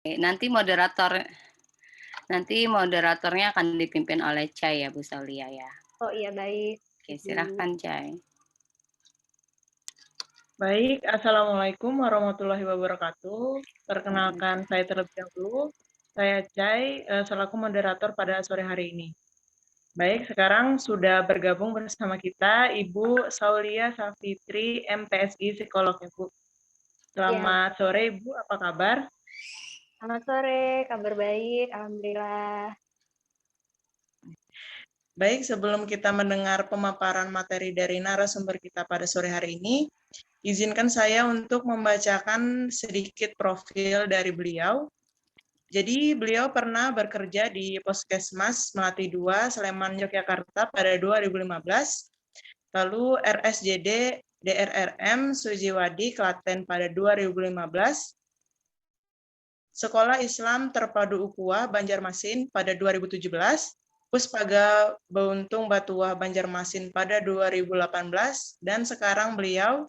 Nanti moderatornya akan dipimpin oleh Chai ya, Bu Saulia ya. Oh iya, baik. Oke, silahkan Chai. Baik, Assalamualaikum warahmatullahi wabarakatuh. Perkenalkan saya terlebih dahulu, saya Chai selaku moderator pada sore hari ini. Baik, sekarang sudah bergabung bersama kita Ibu Saulia Safitri, MPSI Psikolog, Ibu. Selamat sore, Ibu. Apa kabar? Selamat sore, kabar baik, alhamdulillah. Baik, sebelum kita mendengar pemaparan materi dari narasumber kita pada sore hari ini, izinkan saya untuk membacakan sedikit profil dari beliau. Jadi beliau pernah bekerja di Puskesmas Melati 2, Sleman, Yogyakarta pada 2015, lalu RSJD DRRM Sujiwadi, Klaten pada 2015, Sekolah Islam Terpadu Ukhuwah Banjarmasin pada 2017, Puspaga Bauntung Batuah Banjarmasin pada 2018, dan sekarang beliau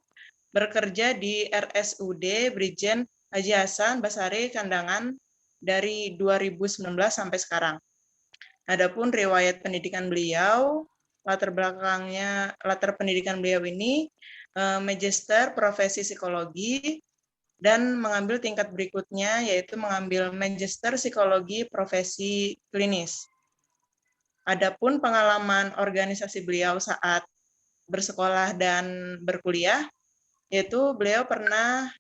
bekerja di RSUD Brigjen Haji Hasan Basari Kandangan dari 2019 sampai sekarang. Adapun riwayat pendidikan beliau, latar pendidikan beliau ini magister profesi psikologi dan mengambil tingkat berikutnya yaitu mengambil magister psikologi profesi klinis. Adapun pengalaman organisasi beliau saat bersekolah dan berkuliah, yaitu beliau pernah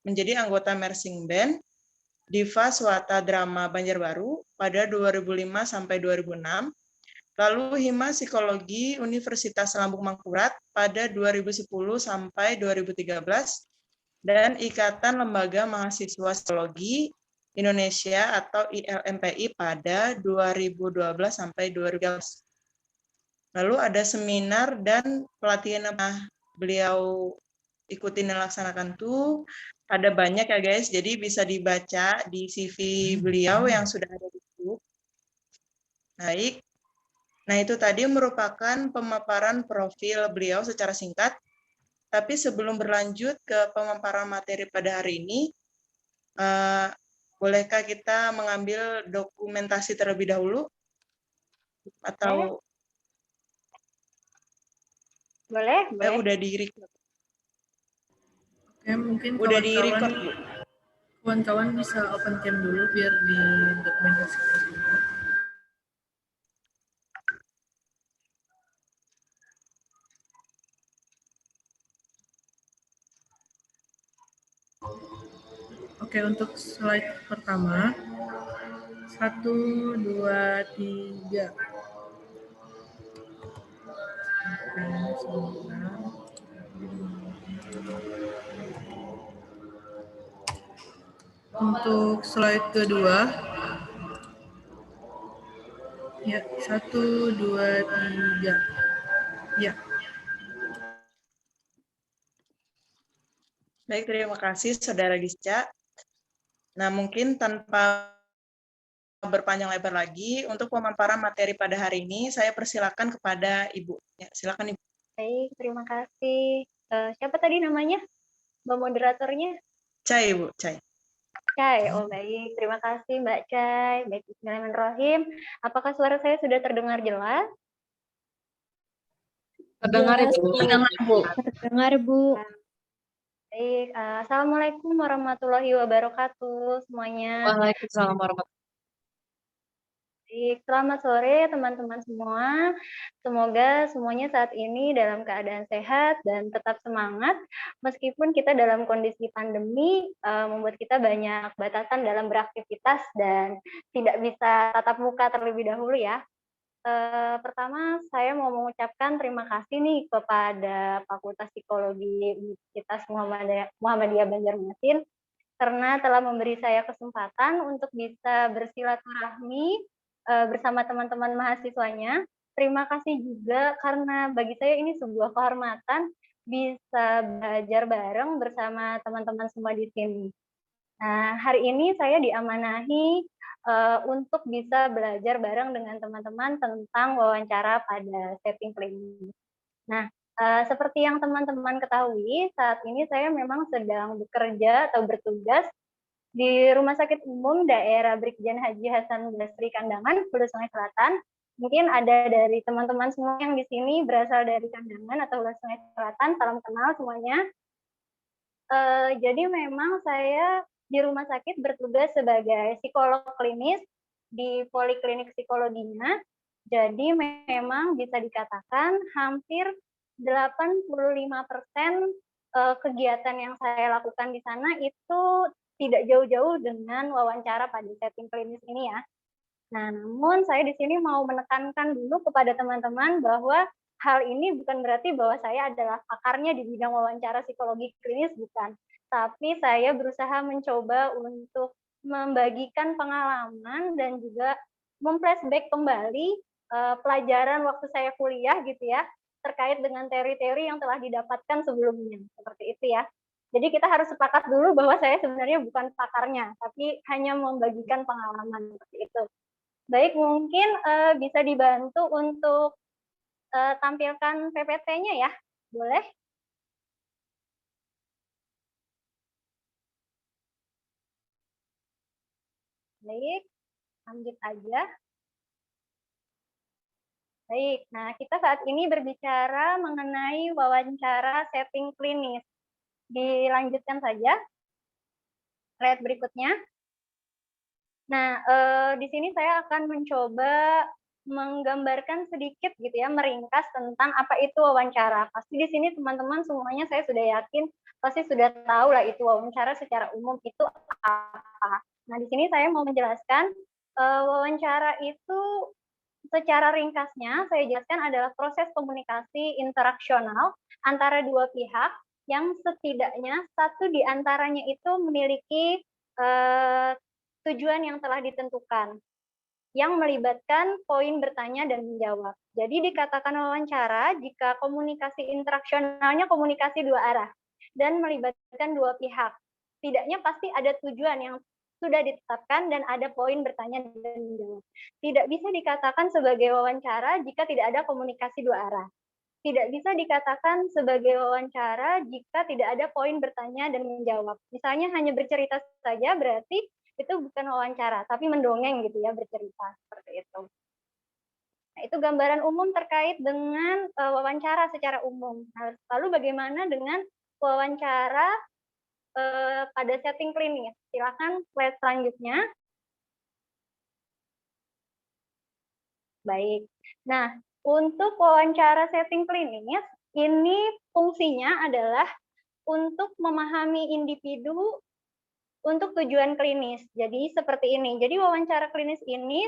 menjadi anggota marching band Diva Swata Drama Banjarbaru pada 2005 sampai 2006, lalu Hima Psikologi Universitas Lambung Mangkurat pada 2010 sampai 2013, dan Ikatan Lembaga Mahasiswa Psikologi Indonesia atau ILMPI pada 2012 sampai 2013. Lalu ada seminar dan pelatihan yang beliau ikuti dan laksanakan tuh ada banyak ya guys, jadi bisa dibaca di CV beliau yang sudah ada di grup. Baik, nah itu tadi merupakan pemaparan profil beliau secara singkat, tapi sebelum berlanjut ke pemaparan materi pada hari ini, bolehkah kita mengambil dokumentasi terlebih dahulu? Atau boleh. Udah di-record? Oke, mungkin udah di-record, Bu. Kawan-kawan bisa open cam dulu biar di dokumentasikan dulu. Oke, untuk slide pertama, 1, 2, 3. Oke, sebentar. Untuk slide kedua, ya, 1, 2, 3. Ya. Baik, terima kasih Saudara Disca. Nah, mungkin tanpa berpanjang lebar lagi, untuk pemaparan materi pada hari ini, saya persilakan kepada Ibu. Ya, silakan Ibu. Baik, terima kasih. Siapa tadi namanya? Mbak moderatornya? Chai, Bu, Chai. Chai, oh baik. Terima kasih Mbak Chai. Baik, bismillahirrahmanirrahim. Apakah suara saya sudah terdengar jelas? Terdengar, Ibu. Terdengar, Bu. Baik, Assalamualaikum warahmatullahi wabarakatuh semuanya. Waalaikumsalam warahmatullahi wabarakatuh. Baik, selamat sore teman-teman semua. Semoga semuanya saat ini dalam keadaan sehat dan tetap semangat meskipun kita dalam kondisi pandemi membuat kita banyak batasan dalam beraktivitas dan tidak bisa tatap muka terlebih dahulu ya. Pertama, saya mau mengucapkan terima kasih nih kepada Fakultas Psikologi Universitas Muhammadiyah Banjarmasin karena telah memberi saya kesempatan untuk bisa bersilaturahmi bersama teman-teman mahasiswanya. Terima kasih juga karena bagi saya ini sebuah kehormatan bisa belajar bareng bersama teman-teman semua di sini. Nah, hari ini saya diamanahi untuk bisa belajar bareng dengan teman-teman tentang wawancara pada setting klinis. Nah, seperti yang teman-teman ketahui, saat ini saya memang sedang bekerja atau bertugas di Rumah Sakit Umum Daerah Brigjen Haji Hasan Basri Kandangan, Hulu Sungai Selatan. Mungkin ada dari teman-teman semua yang di sini berasal dari Kandangan atau Hulu Sungai Selatan. Salam kenal semuanya. Jadi memang saya di rumah sakit bertugas sebagai psikolog klinis di Poliklinik Psikologinya. Jadi memang bisa dikatakan hampir 85% kegiatan yang saya lakukan di sana itu tidak jauh-jauh dengan wawancara pada setting klinis ini ya. Nah, namun saya di sini mau menekankan dulu kepada teman-teman bahwa hal ini bukan berarti bahwa saya adalah pakarnya di bidang wawancara psikologi klinis, bukan. Tapi saya berusaha mencoba untuk membagikan pengalaman dan juga memflashback kembali pelajaran waktu saya kuliah gitu ya, terkait dengan teori-teori yang telah didapatkan sebelumnya. Seperti itu ya. Jadi kita harus sepakat dulu bahwa saya sebenarnya bukan pakarnya, tapi hanya membagikan pengalaman seperti itu. Baik, mungkin bisa dibantu untuk tampilkan PPT-nya ya, boleh? Baik, lanjut aja. Baik, nah kita saat ini berbicara mengenai wawancara setting klinis. Dilanjutkan saja, slide berikutnya. Nah, di sini saya akan mencoba menggambarkan sedikit gitu ya, meringkas tentang apa itu wawancara. Pasti di sini teman-teman semuanya saya sudah yakin pasti sudah tahu lah itu wawancara secara umum itu apa. Nah, di sini saya mau menjelaskan wawancara itu secara ringkasnya saya jelaskan adalah proses komunikasi interaksional antara dua pihak yang setidaknya satu di antaranya itu memiliki tujuan yang telah ditentukan, yang melibatkan poin bertanya dan menjawab. Jadi dikatakan wawancara jika komunikasi interaksionalnya komunikasi dua arah dan melibatkan dua pihak. Setidaknya pasti ada tujuan yang sudah ditetapkan dan ada poin bertanya dan menjawab. Tidak bisa dikatakan sebagai wawancara jika tidak ada komunikasi dua arah. Tidak bisa dikatakan sebagai wawancara jika tidak ada poin bertanya dan menjawab. Misalnya hanya bercerita saja berarti itu bukan wawancara, tapi mendongeng gitu ya, bercerita seperti itu. Nah, itu gambaran umum terkait dengan wawancara secara umum. Nah, lalu bagaimana dengan wawancara pada setting klinis? Silakan slide selanjutnya. Baik. Nah, untuk wawancara setting klinis, ini fungsinya adalah untuk memahami individu untuk tujuan klinis. Jadi seperti ini. Jadi wawancara klinis ini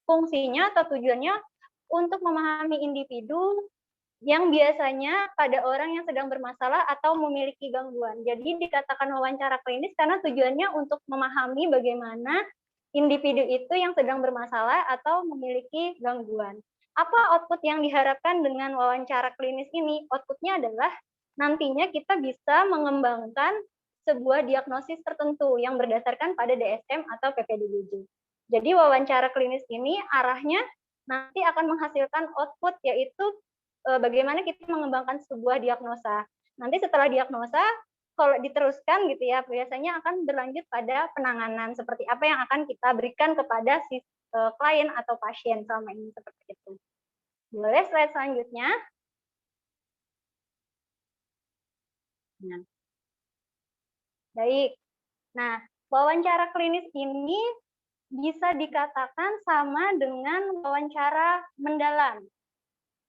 fungsinya atau tujuannya untuk memahami individu yang biasanya pada orang yang sedang bermasalah atau memiliki gangguan. Jadi dikatakan wawancara klinis karena tujuannya untuk memahami bagaimana individu itu yang sedang bermasalah atau memiliki gangguan. Apa output yang diharapkan dengan wawancara klinis ini? Outputnya adalah nantinya kita bisa mengembangkan sebuah diagnosis tertentu yang berdasarkan pada DSM atau PPDBJ. Jadi wawancara klinis ini arahnya nanti akan menghasilkan output yaitu bagaimana kita mengembangkan sebuah diagnosa. Nanti setelah diagnosa, kalau diteruskan gitu ya, biasanya akan berlanjut pada penanganan seperti apa yang akan kita berikan kepada si klien atau pasien selama ini seperti itu. Boleh slide selanjutnya. Nah. Baik. Nah, wawancara klinis ini bisa dikatakan sama dengan wawancara mendalam.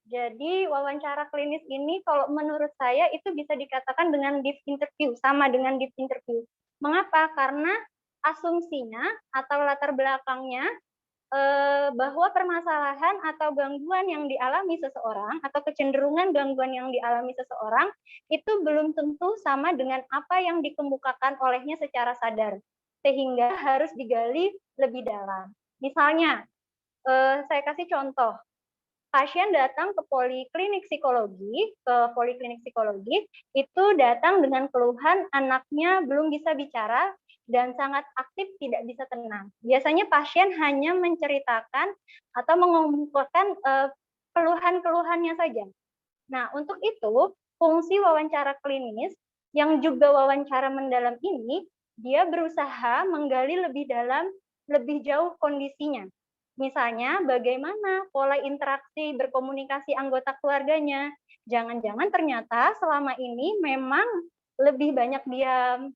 Jadi wawancara klinis ini kalau menurut saya itu bisa dikatakan dengan deep interview, sama dengan deep interview. Mengapa? Karena asumsinya atau latar belakangnya bahwa permasalahan atau gangguan yang dialami seseorang atau kecenderungan gangguan yang dialami seseorang itu belum tentu sama dengan apa yang dikemukakan olehnya secara sadar, sehingga harus digali lebih dalam. Misalnya, saya kasih contoh, pasien datang ke poliklinik psikologi, itu datang dengan keluhan anaknya belum bisa bicara dan sangat aktif, tidak bisa tenang. Biasanya pasien hanya menceritakan atau mengemukakan keluhan-keluhannya saja. Nah, untuk itu, fungsi wawancara klinis yang juga wawancara mendalam ini dia berusaha menggali lebih dalam, lebih jauh kondisinya. Misalnya, bagaimana pola interaksi berkomunikasi anggota keluarganya. Jangan-jangan ternyata selama ini memang lebih banyak diam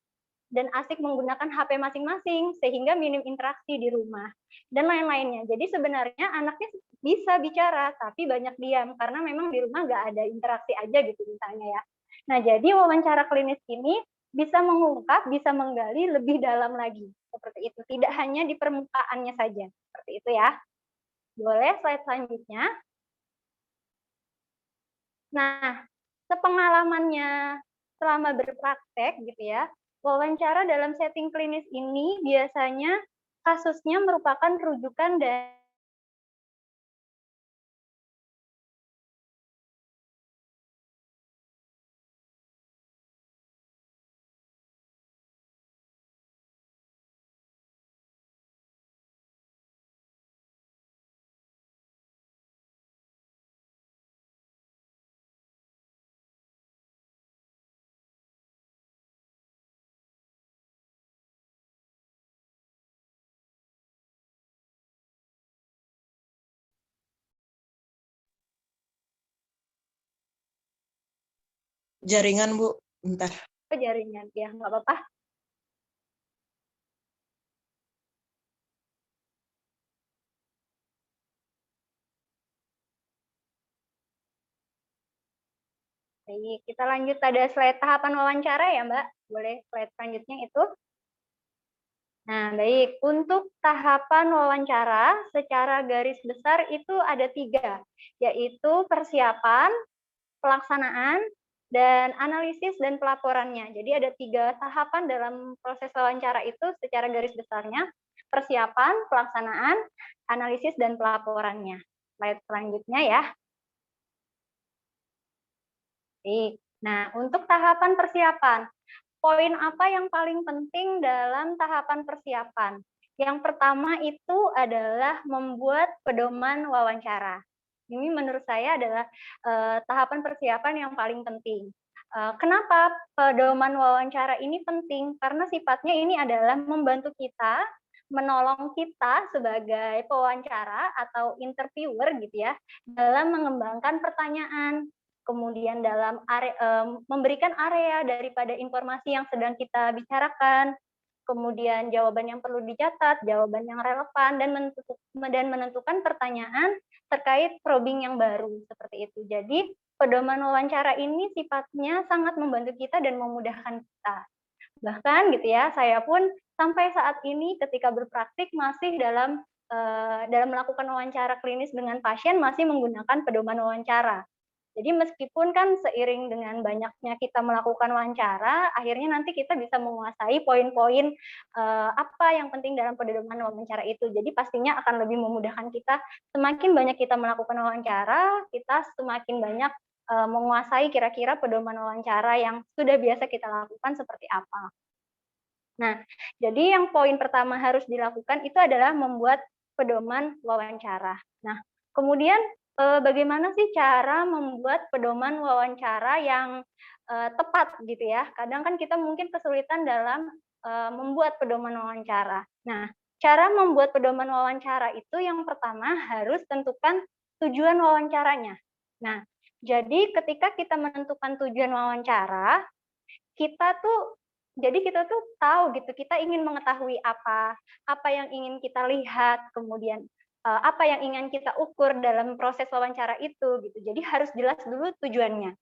dan asik menggunakan HP masing-masing, sehingga minim interaksi di rumah, dan lain-lainnya. Jadi sebenarnya anaknya bisa bicara, tapi banyak diam, karena memang di rumah nggak ada interaksi aja gitu misalnya ya. Nah, jadi wawancara klinis ini bisa mengungkap, bisa menggali lebih dalam lagi, seperti itu. Tidak hanya di permukaannya saja, seperti itu ya. Boleh slide selanjutnya. Nah, sepengalamannya selama berpraktek gitu ya, wawancara dalam setting klinis ini biasanya kasusnya merupakan rujukan dari Jaringan, Bu. Bentar. jaringan, ya nggak apa-apa. Baik, kita lanjut pada slide tahapan wawancara ya, Mbak. Boleh slide selanjutnya itu. Nah, baik. Untuk tahapan wawancara secara garis besar itu ada 3, yaitu persiapan, pelaksanaan, dan analisis dan pelaporannya. Jadi ada 3 tahapan dalam proses wawancara itu secara garis besarnya, persiapan, pelaksanaan, analisis, dan pelaporannya. Slide selanjutnya ya. Baik. Nah, untuk tahapan persiapan, poin apa yang paling penting dalam tahapan persiapan? Yang pertama itu adalah membuat pedoman wawancara. Ini menurut saya adalah tahapan persiapan yang paling penting. Kenapa pedoman wawancara ini penting? Karena sifatnya ini adalah membantu kita, menolong kita sebagai pewawancara atau interviewer gitu ya, dalam mengembangkan pertanyaan, kemudian dalam memberikan area daripada informasi yang sedang kita bicarakan, kemudian jawaban yang perlu dicatat, jawaban yang relevan, dan menentukan pertanyaan terkait probing yang baru, seperti itu. Jadi, pedoman wawancara ini sifatnya sangat membantu kita dan memudahkan kita. Bahkan gitu ya, saya pun sampai saat ini ketika berpraktik masih dalam melakukan wawancara klinis dengan pasien masih menggunakan pedoman wawancara. Jadi meskipun kan seiring dengan banyaknya kita melakukan wawancara, akhirnya nanti kita bisa menguasai poin-poin apa yang penting dalam pedoman wawancara itu. Jadi pastinya akan lebih memudahkan kita. Semakin banyak kita melakukan wawancara, kita semakin banyak menguasai kira-kira pedoman wawancara yang sudah biasa kita lakukan seperti apa. Nah, jadi yang poin pertama harus dilakukan itu adalah membuat pedoman wawancara. Nah, kemudian bagaimana sih cara membuat pedoman wawancara yang tepat gitu ya? Kadang kan kita mungkin kesulitan dalam membuat pedoman wawancara. Nah, cara membuat pedoman wawancara itu yang pertama harus tentukan tujuan wawancaranya. Nah, jadi ketika kita menentukan tujuan wawancara, kita tuh tahu gitu, kita ingin mengetahui apa yang ingin kita lihat, kemudian apa yang ingin kita ukur dalam proses wawancara itu gitu. Jadi harus jelas dulu tujuannya.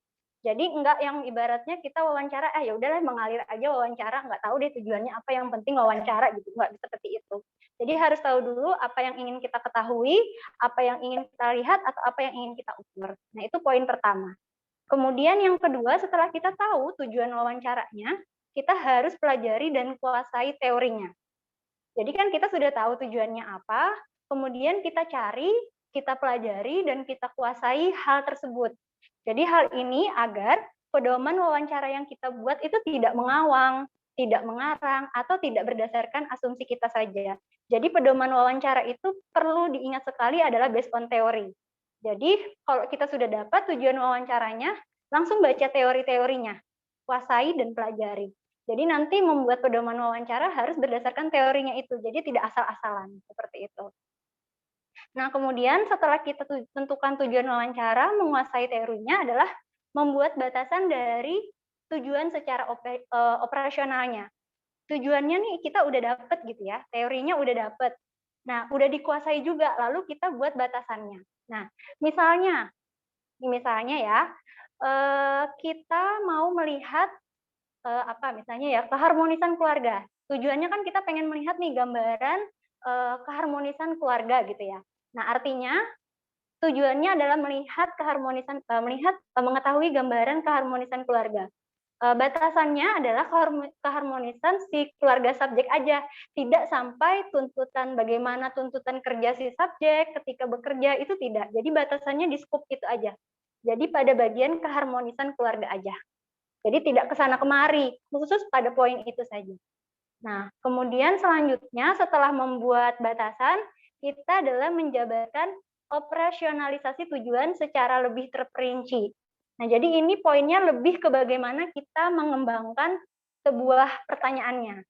Jadi enggak yang ibaratnya kita wawancara, ya udahlah mengalir aja wawancara, nggak tahu deh tujuannya apa, yang penting wawancara gitu, nggak seperti itu. Jadi harus tahu dulu apa yang ingin kita ketahui, apa yang ingin kita lihat, atau apa yang ingin kita ukur. Nah, itu poin pertama. Kemudian yang kedua, setelah kita tahu tujuan wawancaranya, kita harus pelajari dan kuasai teorinya. Jadi kan kita sudah tahu tujuannya apa, kemudian kita cari, kita pelajari, dan kita kuasai hal tersebut. Jadi hal ini agar pedoman wawancara yang kita buat itu tidak mengawang, tidak mengarang, atau tidak berdasarkan asumsi kita saja. Jadi pedoman wawancara itu perlu diingat sekali adalah based on teori. Jadi kalau kita sudah dapat tujuan wawancaranya, langsung baca teori-teorinya, kuasai dan pelajari. Jadi nanti membuat pedoman wawancara harus berdasarkan teorinya itu, jadi tidak asal-asalan, seperti itu. Nah, kemudian setelah kita tentukan tujuan wawancara, menguasai teorinya adalah membuat batasan dari tujuan secara operasionalnya. Tujuannya nih kita udah dapet gitu ya, teorinya udah dapet. Nah, udah dikuasai juga, lalu kita buat batasannya. Nah, misalnya ya, kita mau melihat misalnya ya keharmonisan keluarga. Tujuannya kan kita pengen melihat nih gambaran keharmonisan keluarga gitu ya. Nah, artinya tujuannya adalah melihat keharmonisan mengetahui gambaran keharmonisan keluarga. Batasannya adalah keharmonisan si keluarga subjek aja, tidak sampai bagaimana tuntutan kerja si subjek ketika bekerja, itu tidak. Jadi batasannya di skop itu aja. Jadi pada bagian keharmonisan keluarga aja. Jadi tidak ke sana kemari, khusus pada poin itu saja. Nah, kemudian selanjutnya setelah membuat batasan, kita adalah menjabarkan operasionalisasi tujuan secara lebih terperinci. Nah, jadi ini poinnya lebih ke bagaimana kita mengembangkan sebuah pertanyaannya.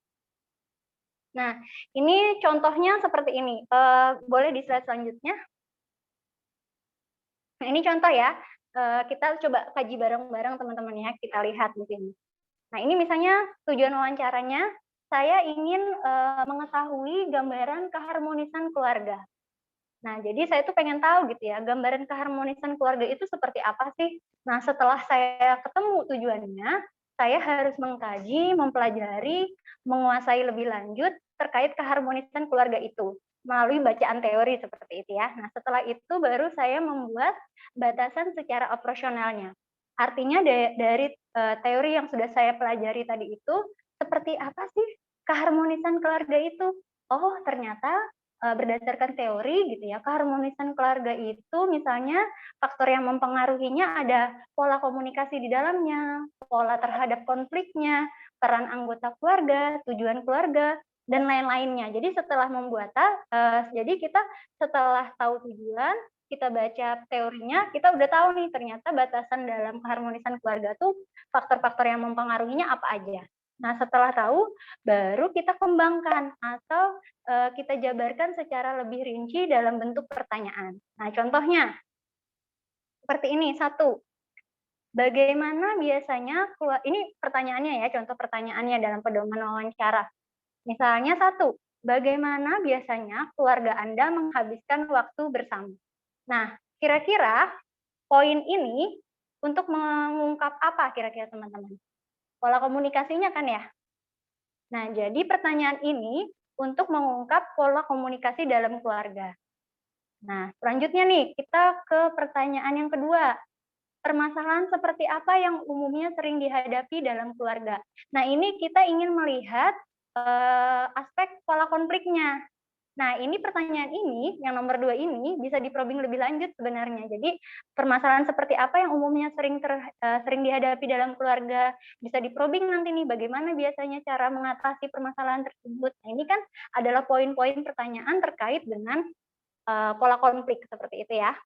Nah, ini contohnya seperti ini. Boleh di slide selanjutnya? Nah, ini contoh ya. Kita coba kaji bareng-bareng teman-teman ya, kita lihat di sini. Nah, ini misalnya tujuan wawancaranya, saya ingin mengetahui gambaran keharmonisan keluarga. Nah, jadi saya tuh pengen tahu gitu ya, gambaran keharmonisan keluarga itu seperti apa sih? Nah, setelah saya ketemu tujuannya, saya harus mengkaji, mempelajari, menguasai lebih lanjut terkait keharmonisan keluarga itu melalui bacaan teori seperti itu ya. Nah, setelah itu baru saya membuat batasan secara operasionalnya. Artinya dari teori yang sudah saya pelajari tadi itu, seperti apa sih keharmonisan keluarga itu? Oh, ternyata berdasarkan teori gitu ya, keharmonisan keluarga itu misalnya faktor yang mempengaruhinya ada pola komunikasi di dalamnya, pola terhadap konfliknya, peran anggota keluarga, tujuan keluarga, dan lain-lainnya. Jadi setelah jadi kita setelah tahu tujuan, kita baca teorinya, kita udah tahu nih ternyata batasan dalam keharmonisan keluarga tuh faktor-faktor yang mempengaruhinya apa aja. Nah, setelah tahu, baru kita kembangkan atau kita jabarkan secara lebih rinci dalam bentuk pertanyaan. Nah, contohnya seperti ini. 1, bagaimana biasanya ini pertanyaannya ya, contoh pertanyaannya dalam pedoman wawancara. Misalnya 1, bagaimana biasanya keluarga Anda menghabiskan waktu bersama? Nah, kira-kira poin ini untuk mengungkap apa kira-kira teman-teman? Pola komunikasinya kan ya? Nah, jadi pertanyaan ini untuk mengungkap pola komunikasi dalam keluarga. Nah, selanjutnya nih, kita ke pertanyaan yang kedua. Permasalahan seperti apa yang umumnya sering dihadapi dalam keluarga? Nah, ini kita ingin melihat aspek pola konfliknya. Nah, ini pertanyaan ini, yang nomor 2 ini, bisa diprobing lebih lanjut sebenarnya. Jadi, permasalahan seperti apa yang umumnya sering dihadapi dalam keluarga, bisa diprobing nanti nih, bagaimana biasanya cara mengatasi permasalahan tersebut. Nah, ini kan adalah poin-poin pertanyaan terkait dengan pola konflik, seperti itu ya.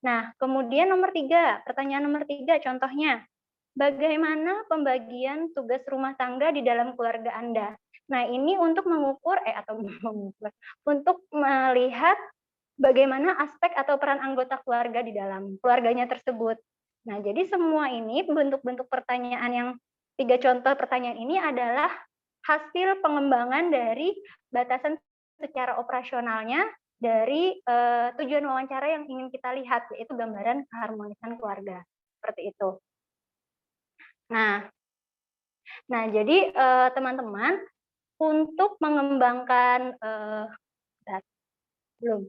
Nah, kemudian nomor 3, pertanyaan nomor 3, contohnya, bagaimana pembagian tugas rumah tangga di dalam keluarga Anda? Nah, ini untuk mengukur untuk melihat bagaimana aspek atau peran anggota keluarga di dalam keluarganya tersebut. Nah, jadi semua ini bentuk-bentuk pertanyaan yang 3 contoh pertanyaan ini adalah hasil pengembangan dari batasan secara operasionalnya dari tujuan wawancara yang ingin kita lihat, yaitu gambaran keharmonisan keluarga. Seperti itu. Nah, jadi teman-teman, untuk mengembangkan belum.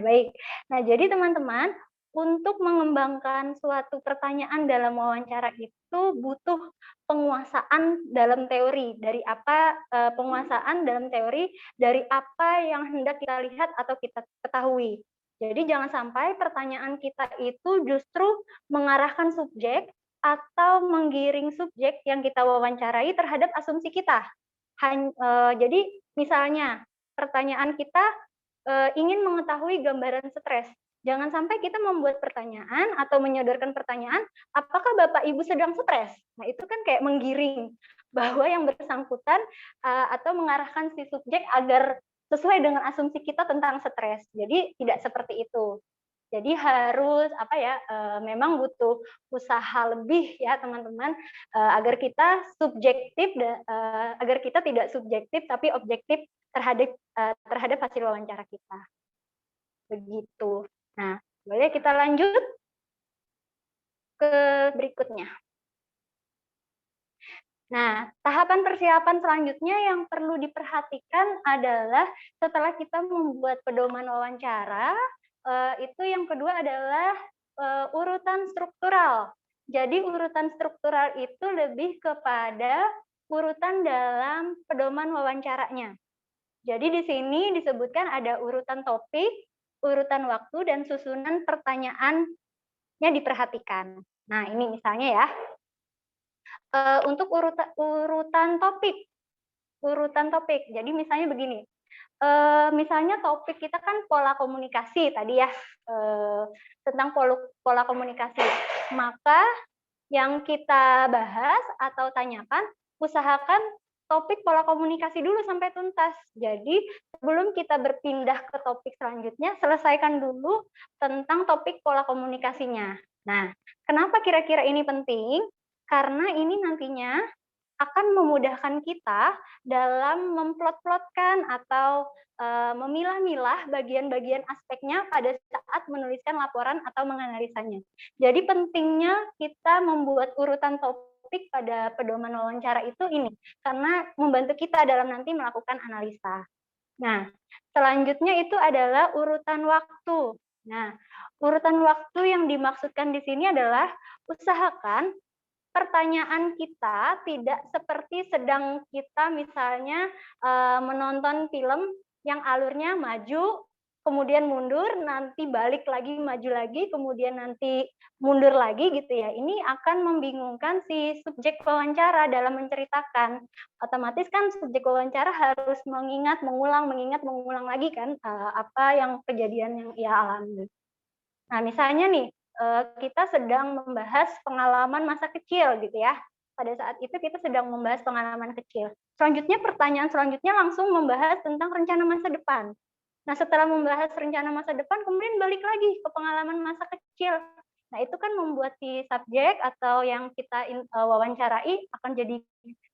Baik. Nah, jadi teman-teman, untuk mengembangkan suatu pertanyaan dalam wawancara itu butuh penguasaan dalam teori. Dari apa penguasaan dalam teori dari apa yang hendak kita lihat atau kita ketahui. Jadi jangan sampai pertanyaan kita itu justru mengarahkan subjek atau menggiring subjek yang kita wawancarai terhadap asumsi kita. Jadi misalnya pertanyaan kita ingin mengetahui gambaran stres. Jangan sampai kita membuat pertanyaan atau menyodorkan pertanyaan, apakah Bapak Ibu sedang stres? Nah, itu kan kayak menggiring bahwa yang bersangkutan atau mengarahkan si subjek agar sesuai dengan asumsi kita tentang stres. Jadi tidak seperti itu. Jadi harus memang butuh usaha lebih ya teman-teman agar kita agar kita tidak subjektif tapi objektif terhadap hasil wawancara kita. Begitu. Nah, boleh kita lanjut ke berikutnya. Nah, tahapan persiapan selanjutnya yang perlu diperhatikan adalah setelah kita membuat pedoman wawancara, itu yang kedua adalah urutan struktural. Jadi urutan struktural itu lebih kepada urutan dalam pedoman wawancaranya. Jadi di sini disebutkan ada urutan topik, urutan waktu, dan susunan pertanyaannya diperhatikan. Nah, ini misalnya ya. Untuk urutan topik. Jadi misalnya begini. Misalnya topik kita kan pola komunikasi tadi ya, tentang pola komunikasi. Maka yang kita bahas atau tanyakan, usahakan topik pola komunikasi dulu sampai tuntas. Jadi sebelum kita berpindah ke topik selanjutnya, selesaikan dulu tentang topik pola komunikasinya. Nah, kenapa kira-kira ini penting? Karena ini nantinya akan memudahkan kita dalam memplot-plotkan atau memilah-milah bagian-bagian aspeknya pada saat menuliskan laporan atau menganalisanya. Jadi pentingnya kita membuat urutan topik pada pedoman wawancara itu ini, karena membantu kita dalam nanti melakukan analisa. Nah, selanjutnya itu adalah urutan waktu. Nah, urutan waktu yang dimaksudkan di sini adalah usahakan pertanyaan kita tidak seperti sedang kita misalnya menonton film yang alurnya maju, kemudian mundur, nanti balik lagi, maju lagi, kemudian nanti mundur lagi gitu ya. Ini akan membingungkan si subjek wawancara dalam menceritakan. Otomatis kan subjek wawancara harus mengulang lagi kan apa yang kejadian yang ia alami. Nah, misalnya nih, kita sedang membahas pengalaman masa kecil gitu ya. Pada saat itu kita sedang membahas pengalaman kecil. Selanjutnya pertanyaan selanjutnya langsung membahas tentang rencana masa depan. Nah, setelah membahas rencana masa depan, kemudian balik lagi ke pengalaman masa kecil. Nah, itu kan membuat si subjek atau yang kita wawancarai akan jadi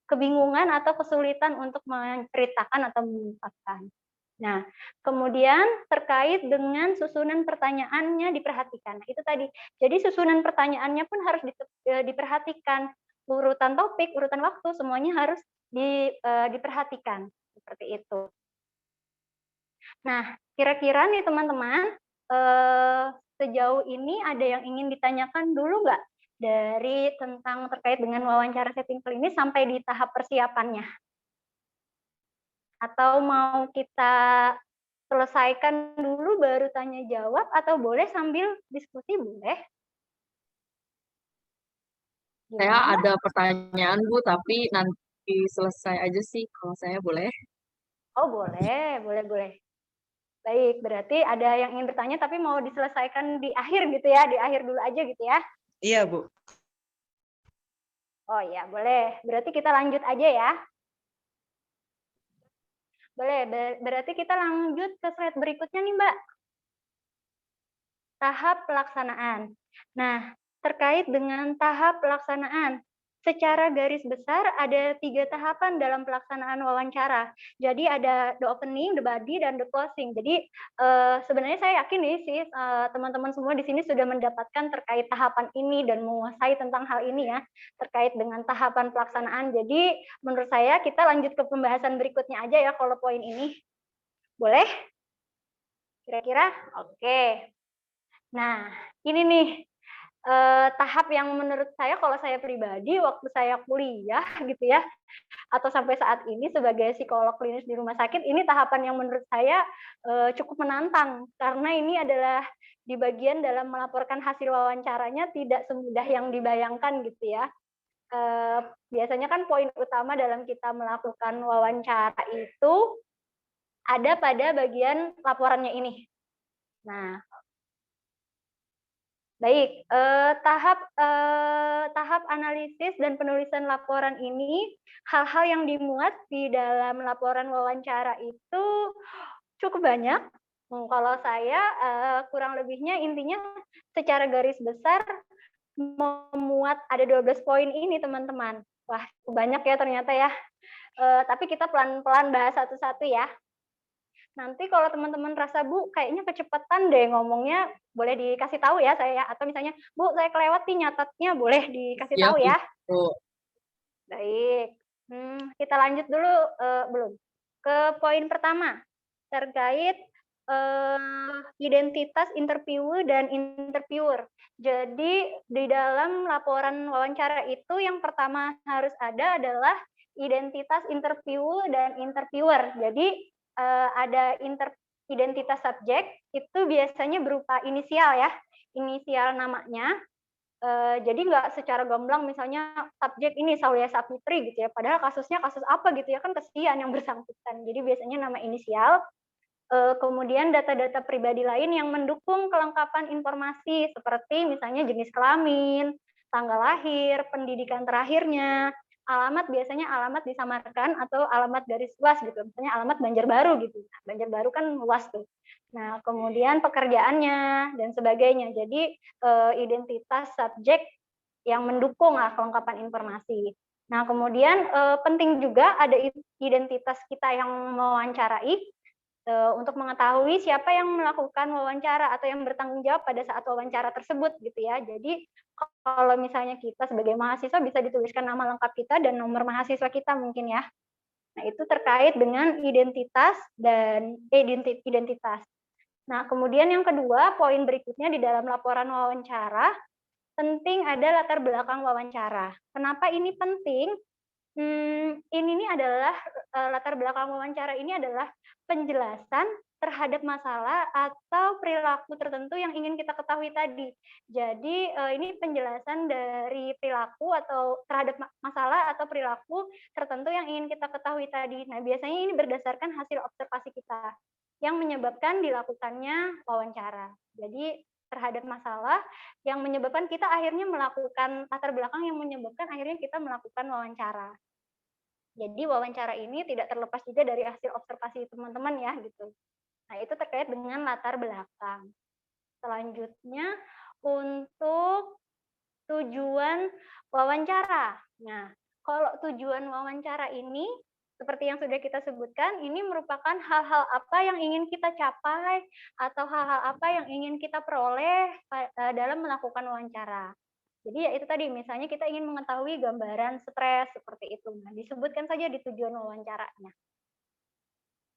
kebingungan atau kesulitan untuk menceritakan atau mengungkapkan. Nah, kemudian terkait dengan susunan pertanyaannya diperhatikan. Nah, itu tadi. Jadi susunan pertanyaannya pun harus diperhatikan. Urutan topik, urutan waktu, semuanya harus diperhatikan. Seperti itu. Nah, kira-kira nih teman-teman, sejauh ini ada yang ingin ditanyakan dulu nggak? Dari tentang terkait dengan wawancara setting klinis sampai di tahap persiapannya. Atau mau kita selesaikan dulu baru tanya jawab atau boleh sambil diskusi boleh? Saya ada pertanyaan Bu, tapi nanti selesai aja sih kalau saya boleh. Oh boleh. Baik, berarti ada yang ingin bertanya tapi mau diselesaikan di akhir gitu ya, di akhir dulu aja gitu ya? Iya, Bu. Oh iya, boleh. Berarti kita lanjut aja ya. Boleh, berarti kita lanjut ke slide berikutnya nih, Mbak. Tahap pelaksanaan. Nah, terkait dengan tahap pelaksanaan, secara garis besar ada 3 tahapan dalam pelaksanaan wawancara. Jadi ada the opening, the body, dan the closing. Jadi sebenarnya saya yakin nih sih teman-teman semua di sini sudah mendapatkan terkait tahapan ini dan menguasai tentang hal ini ya, terkait dengan tahapan pelaksanaan. Jadi menurut saya kita lanjut ke pembahasan berikutnya aja ya kalau poin ini. Boleh? Kira-kira? Oke. Nah, ini nih tahap yang menurut saya kalau saya pribadi waktu saya kuliah gitu ya atau sampai saat ini sebagai psikolog klinis di rumah sakit, ini tahapan yang menurut saya cukup menantang karena ini adalah di bagian dalam melaporkan hasil wawancaranya tidak semudah yang dibayangkan gitu ya. Biasanya kan poin utama dalam kita melakukan wawancara itu ada pada bagian laporannya ini. Nah, Baik, tahap analisis dan penulisan laporan ini, hal-hal yang dimuat di dalam laporan wawancara itu cukup banyak. Kalau saya, kurang lebihnya intinya secara garis besar memuat ada 12 poin ini, teman-teman. Wah, banyak ya ternyata ya. Tapi kita pelan-pelan bahas satu-satu ya. Nanti kalau teman-teman rasa, Bu, kayaknya kecepatan deh ngomongnya, boleh dikasih tahu ya saya, atau misalnya, Bu, saya kelewat nih nyatetnya, boleh dikasih Iya, tahu ya. Bu. Baik, kita lanjut dulu, belum? Ke poin pertama, terkait identitas interview dan interviewer. Jadi di dalam laporan wawancara itu yang pertama harus ada adalah identitas interview dan interviewer. Jadi ada identitas subjek itu biasanya berupa inisial ya, inisial namanya. Jadi nggak secara gamblang misalnya subjek ini Saulia Saputri gitu ya, padahal kasusnya kasus apa gitu ya, kan kesian yang bersangkutan. Jadi biasanya nama inisial, kemudian data-data pribadi lain yang mendukung kelengkapan informasi seperti misalnya jenis kelamin, tanggal lahir, pendidikan terakhirnya, alamat biasanya alamat disamarkan atau alamat garis luas gitu, misalnya alamat Banjarbaru gitu. Nah, Banjarbaru kan luas tuh. Nah, kemudian pekerjaannya dan sebagainya. Jadi identitas subjek yang mendukung kelengkapan informasi. Nah, kemudian penting juga ada identitas kita yang mewawancarai untuk mengetahui siapa yang melakukan wawancara atau yang bertanggung jawab pada saat wawancara tersebut gitu ya. Jadi kalau misalnya kita sebagai mahasiswa bisa dituliskan nama lengkap kita dan nomor mahasiswa kita mungkin ya. Nah, itu terkait dengan identitas dan identitas. Nah, kemudian yang kedua, poin berikutnya di dalam laporan wawancara, penting ada latar belakang wawancara. Kenapa ini penting? Ini nih adalah latar belakang wawancara ini adalah penjelasan terhadap masalah atau perilaku tertentu yang ingin kita ketahui tadi. Jadi ini penjelasan dari perilaku atau terhadap masalah atau perilaku tertentu yang ingin kita ketahui tadi. Nah, biasanya ini berdasarkan hasil observasi kita yang menyebabkan dilakukannya wawancara. Jadi terhadap masalah yang menyebabkan kita akhirnya melakukan latar belakang yang menyebabkan akhirnya kita melakukan wawancara. Jadi wawancara ini tidak terlepas juga dari hasil observasi teman-teman ya gitu. Nah, itu terkait dengan latar belakang. Selanjutnya untuk tujuan wawancara. Nah, kalau tujuan wawancara ini seperti yang sudah kita sebutkan, ini merupakan hal-hal apa yang ingin kita capai atau hal-hal apa yang ingin kita peroleh dalam melakukan wawancara. Jadi ya itu tadi, misalnya kita ingin mengetahui gambaran stres seperti itu. Nah, disebutkan saja di tujuan wawancaranya.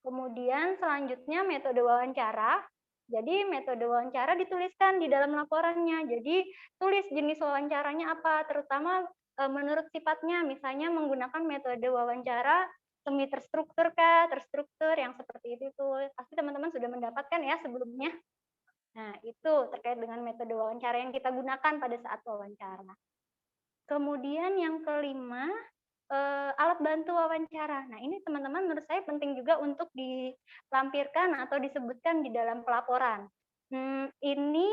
Kemudian selanjutnya metode wawancara. Jadi metode wawancara dituliskan di dalam laporannya. Jadi tulis jenis wawancaranya apa, terutama menurut sifatnya, misalnya menggunakan metode wawancara semi terstruktur kah, terstruktur yang seperti itu tuh. Pasti teman-teman sudah mendapatkan ya sebelumnya. Nah, itu terkait dengan metode wawancara yang kita gunakan pada saat wawancara. Kemudian yang kelima, alat bantu wawancara. Nah, ini teman-teman menurut saya penting juga untuk dilampirkan atau disebutkan di dalam pelaporan. Ini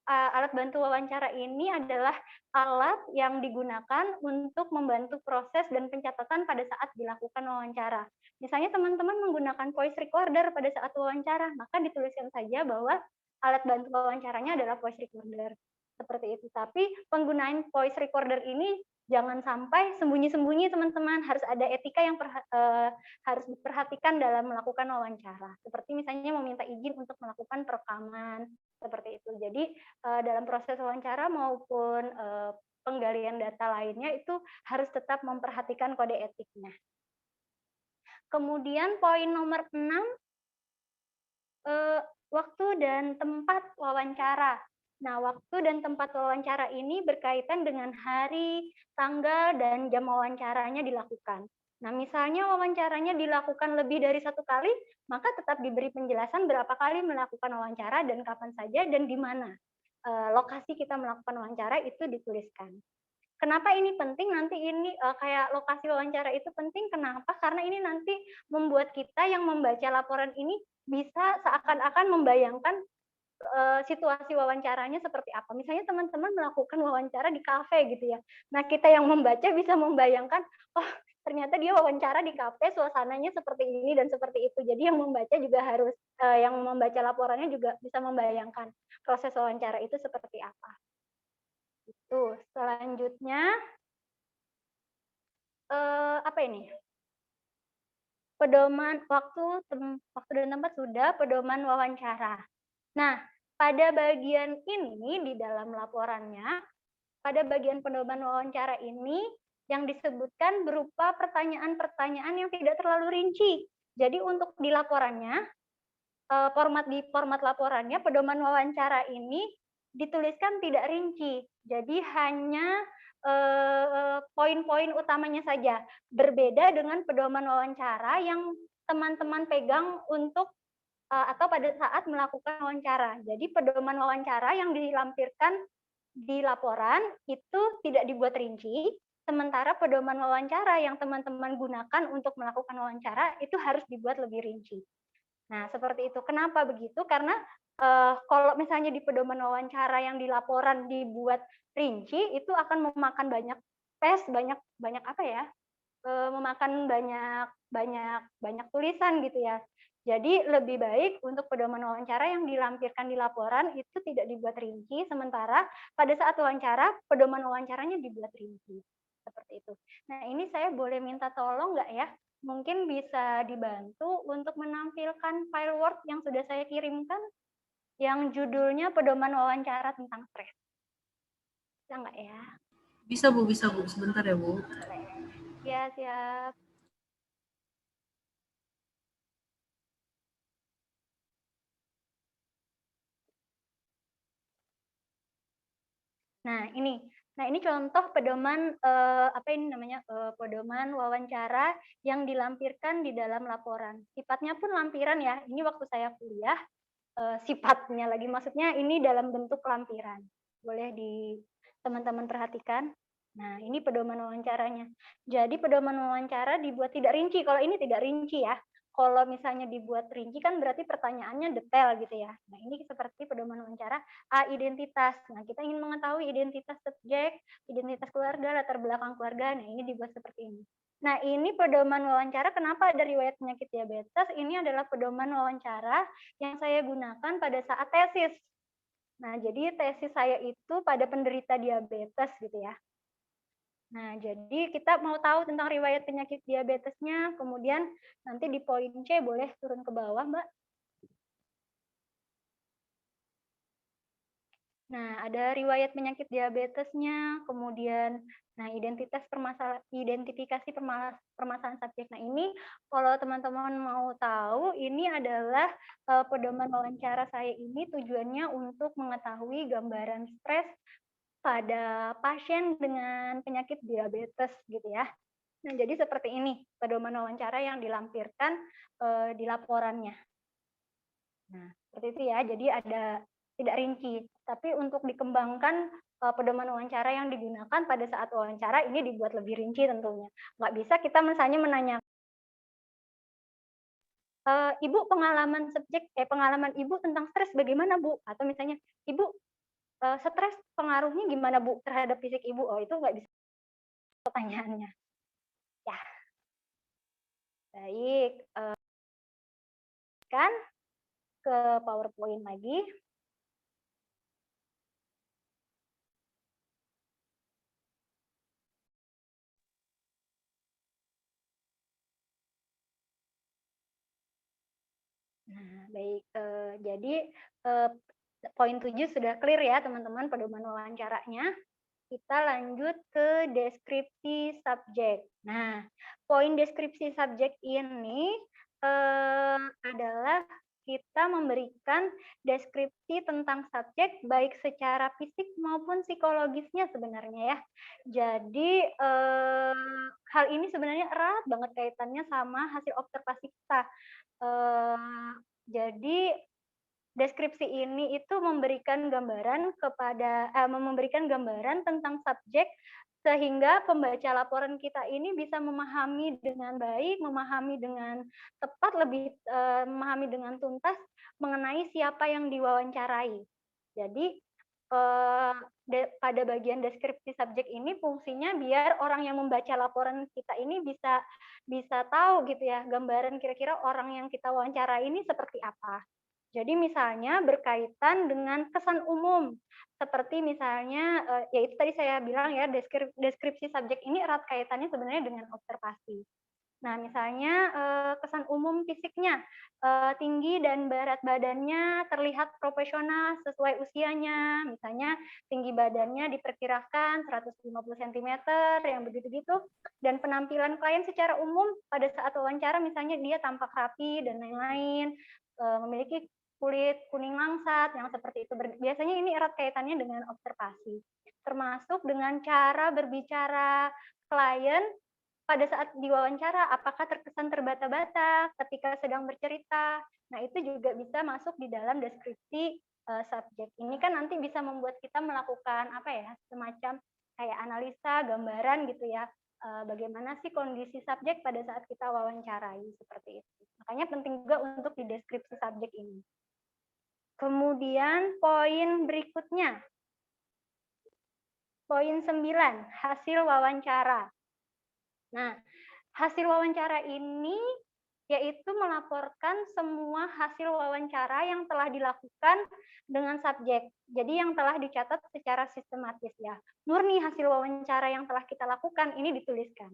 alat bantu wawancara ini adalah alat yang digunakan untuk membantu proses dan pencatatan pada saat dilakukan wawancara. Misalnya teman-teman menggunakan voice recorder pada saat wawancara, maka dituliskan saja bahwa alat bantu wawancaranya adalah voice recorder. Seperti itu. Tapi penggunaan voice recorder ini jangan sampai sembunyi-sembunyi teman-teman, harus ada etika yang harus diperhatikan dalam melakukan wawancara. Seperti misalnya meminta izin untuk melakukan perekaman, seperti itu. Jadi dalam proses wawancara maupun penggalian data lainnya itu harus tetap memperhatikan kode etiknya. Kemudian poin nomor 6, waktu dan tempat wawancara. Nah, waktu dan tempat wawancara ini berkaitan dengan hari, tanggal, dan jam wawancaranya dilakukan. Nah, misalnya wawancaranya dilakukan lebih dari 1 kali, maka tetap diberi penjelasan berapa kali melakukan wawancara dan kapan saja dan di mana. Lokasi kita melakukan wawancara itu dituliskan. Kenapa ini penting? Nanti ini kayak lokasi wawancara itu penting. Kenapa? Karena ini nanti membuat kita yang membaca laporan ini bisa seakan-akan membayangkan situasi wawancaranya seperti apa. Misalnya teman-teman melakukan wawancara di kafe gitu ya. Nah, kita yang membaca bisa membayangkan, oh ternyata dia wawancara di kafe, suasananya seperti ini dan seperti itu. Jadi yang membaca juga harus, yang membaca laporannya juga bisa membayangkan proses wawancara itu seperti apa. Itu. Selanjutnya, apa ini? Pedoman waktu dan tempat sudah, pedoman wawancara. Nah, pada bagian ini di dalam laporannya, pada bagian pedoman wawancara ini yang disebutkan berupa pertanyaan-pertanyaan yang tidak terlalu rinci. Jadi untuk di laporannya, di format laporannya, pedoman wawancara ini dituliskan tidak rinci. Jadi hanya poin-poin utamanya saja. Berbeda dengan pedoman wawancara yang teman-teman pegang untuk atau pada saat melakukan wawancara. Jadi pedoman wawancara yang dilampirkan di laporan itu tidak dibuat rinci, sementara pedoman wawancara yang teman-teman gunakan untuk melakukan wawancara itu harus dibuat lebih rinci. Nah, seperti itu. Kenapa begitu? Karena kalau misalnya di pedoman wawancara yang di laporan dibuat rinci, itu akan memakan banyak space, banyak apa ya? Memakan banyak tulisan gitu ya. Jadi lebih baik untuk pedoman wawancara yang dilampirkan di laporan itu tidak dibuat rinci, sementara pada saat wawancara pedoman wawancaranya dibuat rinci. Seperti itu. Nah, ini saya boleh minta tolong nggak ya? Mungkin bisa dibantu untuk menampilkan file Word yang sudah saya kirimkan yang judulnya pedoman wawancara tentang stres. Bisa nggak ya? Bisa Bu, sebentar ya Bu. Ya, siap. Nah, ini contoh pedoman apa ini namanya? Pedoman wawancara yang dilampirkan di dalam laporan. Sifatnya pun lampiran ya. Ini waktu saya kuliah sifatnya lagi, maksudnya ini dalam bentuk lampiran. Boleh teman-teman perhatikan. Nah, ini pedoman wawancaranya. Jadi pedoman wawancara dibuat tidak rinci. Kalau ini tidak rinci ya. Kalau misalnya dibuat rinci kan berarti pertanyaannya detail gitu ya. Nah, ini seperti pedoman wawancara identitas. Nah, kita ingin mengetahui identitas subjek, identitas keluarga, latar belakang keluarga. Nah, ini dibuat seperti ini. Nah, ini pedoman wawancara kenapa ada riwayat penyakit diabetes? Ini adalah pedoman wawancara yang saya gunakan pada saat tesis. Nah, jadi tesis saya itu pada penderita diabetes gitu ya. Nah, jadi kita mau tahu tentang riwayat penyakit diabetesnya, kemudian nanti di poin C boleh turun ke bawah, Mbak. Nah, ada riwayat penyakit diabetesnya, kemudian identifikasi permasalahan subjek. Nah, ini kalau teman-teman mau tahu, ini adalah pedoman wawancara saya ini tujuannya untuk mengetahui gambaran stres pada pasien dengan penyakit diabetes gitu ya. Nah, jadi seperti ini pedoman wawancara yang dilampirkan di laporannya. Nah, seperti itu ya. Jadi ada tidak rinci, tapi untuk dikembangkan pedoman wawancara yang digunakan pada saat wawancara ini dibuat lebih rinci tentunya. Nggak bisa kita misalnya menanya, Ibu pengalaman Ibu tentang stres bagaimana Bu? Atau misalnya, Ibu stres pengaruhnya gimana Bu terhadap fisik Ibu? Oh itu nggak bisa pertanyaannya. Ya, baik. Kan ke PowerPoint lagi. Nah, baik. Jadi poin 7 sudah clear ya teman-teman pedoman wawancaranya. Kita lanjut ke deskripsi subjek. Nah, poin deskripsi subjek ini adalah kita memberikan deskripsi tentang subjek baik secara fisik maupun psikologisnya sebenarnya ya. Jadi hal ini sebenarnya erat banget kaitannya sama hasil observasi kita. Jadi deskripsi ini itu memberikan gambaran tentang subjek sehingga pembaca laporan kita ini bisa memahami dengan baik, memahami dengan tepat, memahami dengan tuntas mengenai siapa yang diwawancarai. Jadi pada bagian deskripsi subjek ini fungsinya biar orang yang membaca laporan kita ini bisa tahu gitu ya, gambaran kira-kira orang yang kita wawancarai ini seperti apa. Jadi misalnya berkaitan dengan kesan umum, seperti misalnya ya itu tadi saya bilang ya, deskripsi subjek ini erat kaitannya sebenarnya dengan observasi. Nah, misalnya kesan umum fisiknya, tinggi dan berat badannya terlihat profesional sesuai usianya, misalnya tinggi badannya diperkirakan 150 cm, yang begitu-gitu, dan penampilan klien secara umum pada saat wawancara misalnya dia tampak rapi dan lain-lain, memiliki kulit kuning langsat, yang seperti itu. Biasanya ini erat kaitannya dengan observasi, termasuk dengan cara berbicara klien pada saat diwawancara, apakah terkesan terbata-bata ketika sedang bercerita. Nah, itu juga bisa masuk di dalam deskripsi subjek. Ini kan nanti bisa membuat kita melakukan apa ya, semacam kayak analisa, gambaran gitu ya, bagaimana sih kondisi subjek pada saat kita wawancarai, seperti itu. Makanya penting juga untuk di deskripsi subjek ini. Kemudian poin berikutnya, poin 9, hasil wawancara. Nah, hasil wawancara ini yaitu melaporkan semua hasil wawancara yang telah dilakukan dengan subjek. Jadi yang telah dicatat secara sistematis ya. Murni hasil wawancara yang telah kita lakukan ini dituliskan.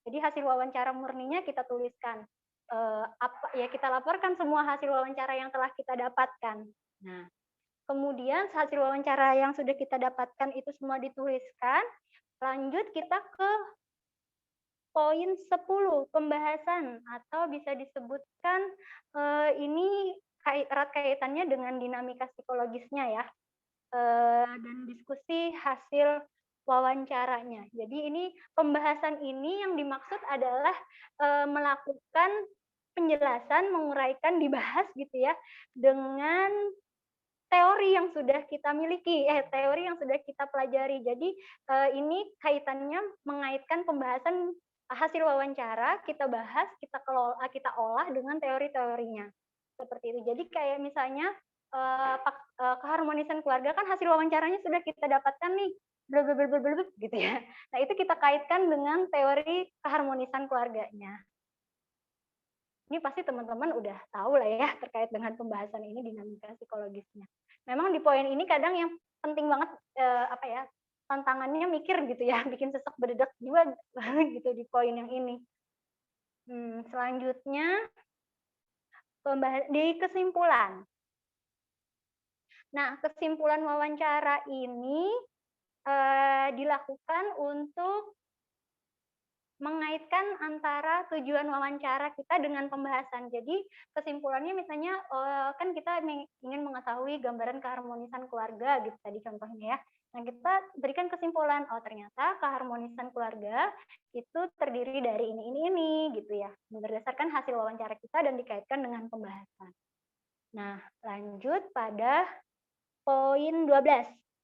Jadi hasil wawancara murninya kita tuliskan. Kita laporkan semua hasil wawancara yang telah kita dapatkan. Nah, kemudian hasil wawancara yang sudah kita dapatkan itu semua dituliskan. Lanjut kita ke poin 10, pembahasan, atau bisa disebutkan ini erat kaitannya dengan dinamika psikologisnya ya, dan diskusi hasil wawancaranya. Jadi ini pembahasan ini yang dimaksud adalah melakukan penjelasan, menguraikan, dibahas gitu ya, dengan teori yang sudah kita miliki, teori yang sudah kita pelajari. Jadi ini kaitannya mengaitkan pembahasan hasil wawancara, kita bahas, kita olah dengan teori-teorinya. Seperti itu. Jadi kayak misalnya keharmonisan keluarga kan hasil wawancaranya sudah kita dapatkan nih, gitu ya. Nah, itu kita kaitkan dengan teori keharmonisan keluarganya. Ini pasti teman-teman udah tahu lah ya terkait dengan pembahasan ini, dinamika psikologisnya. Memang di poin ini kadang yang penting banget tantangannya mikir gitu ya, bikin sesek berdedak juga gitu di poin yang ini. Selanjutnya di kesimpulan. Nah, kesimpulan wawancara ini dilakukan untuk mengaitkan antara tujuan wawancara kita dengan pembahasan. Jadi kesimpulannya misalnya kan kita ingin mengetahui gambaran keharmonisan keluarga gitu tadi contohnya ya. Nah, kita berikan kesimpulan, oh ternyata keharmonisan keluarga itu terdiri dari ini gitu ya. Berdasarkan hasil wawancara kita dan dikaitkan dengan pembahasan. Nah, lanjut pada poin 12.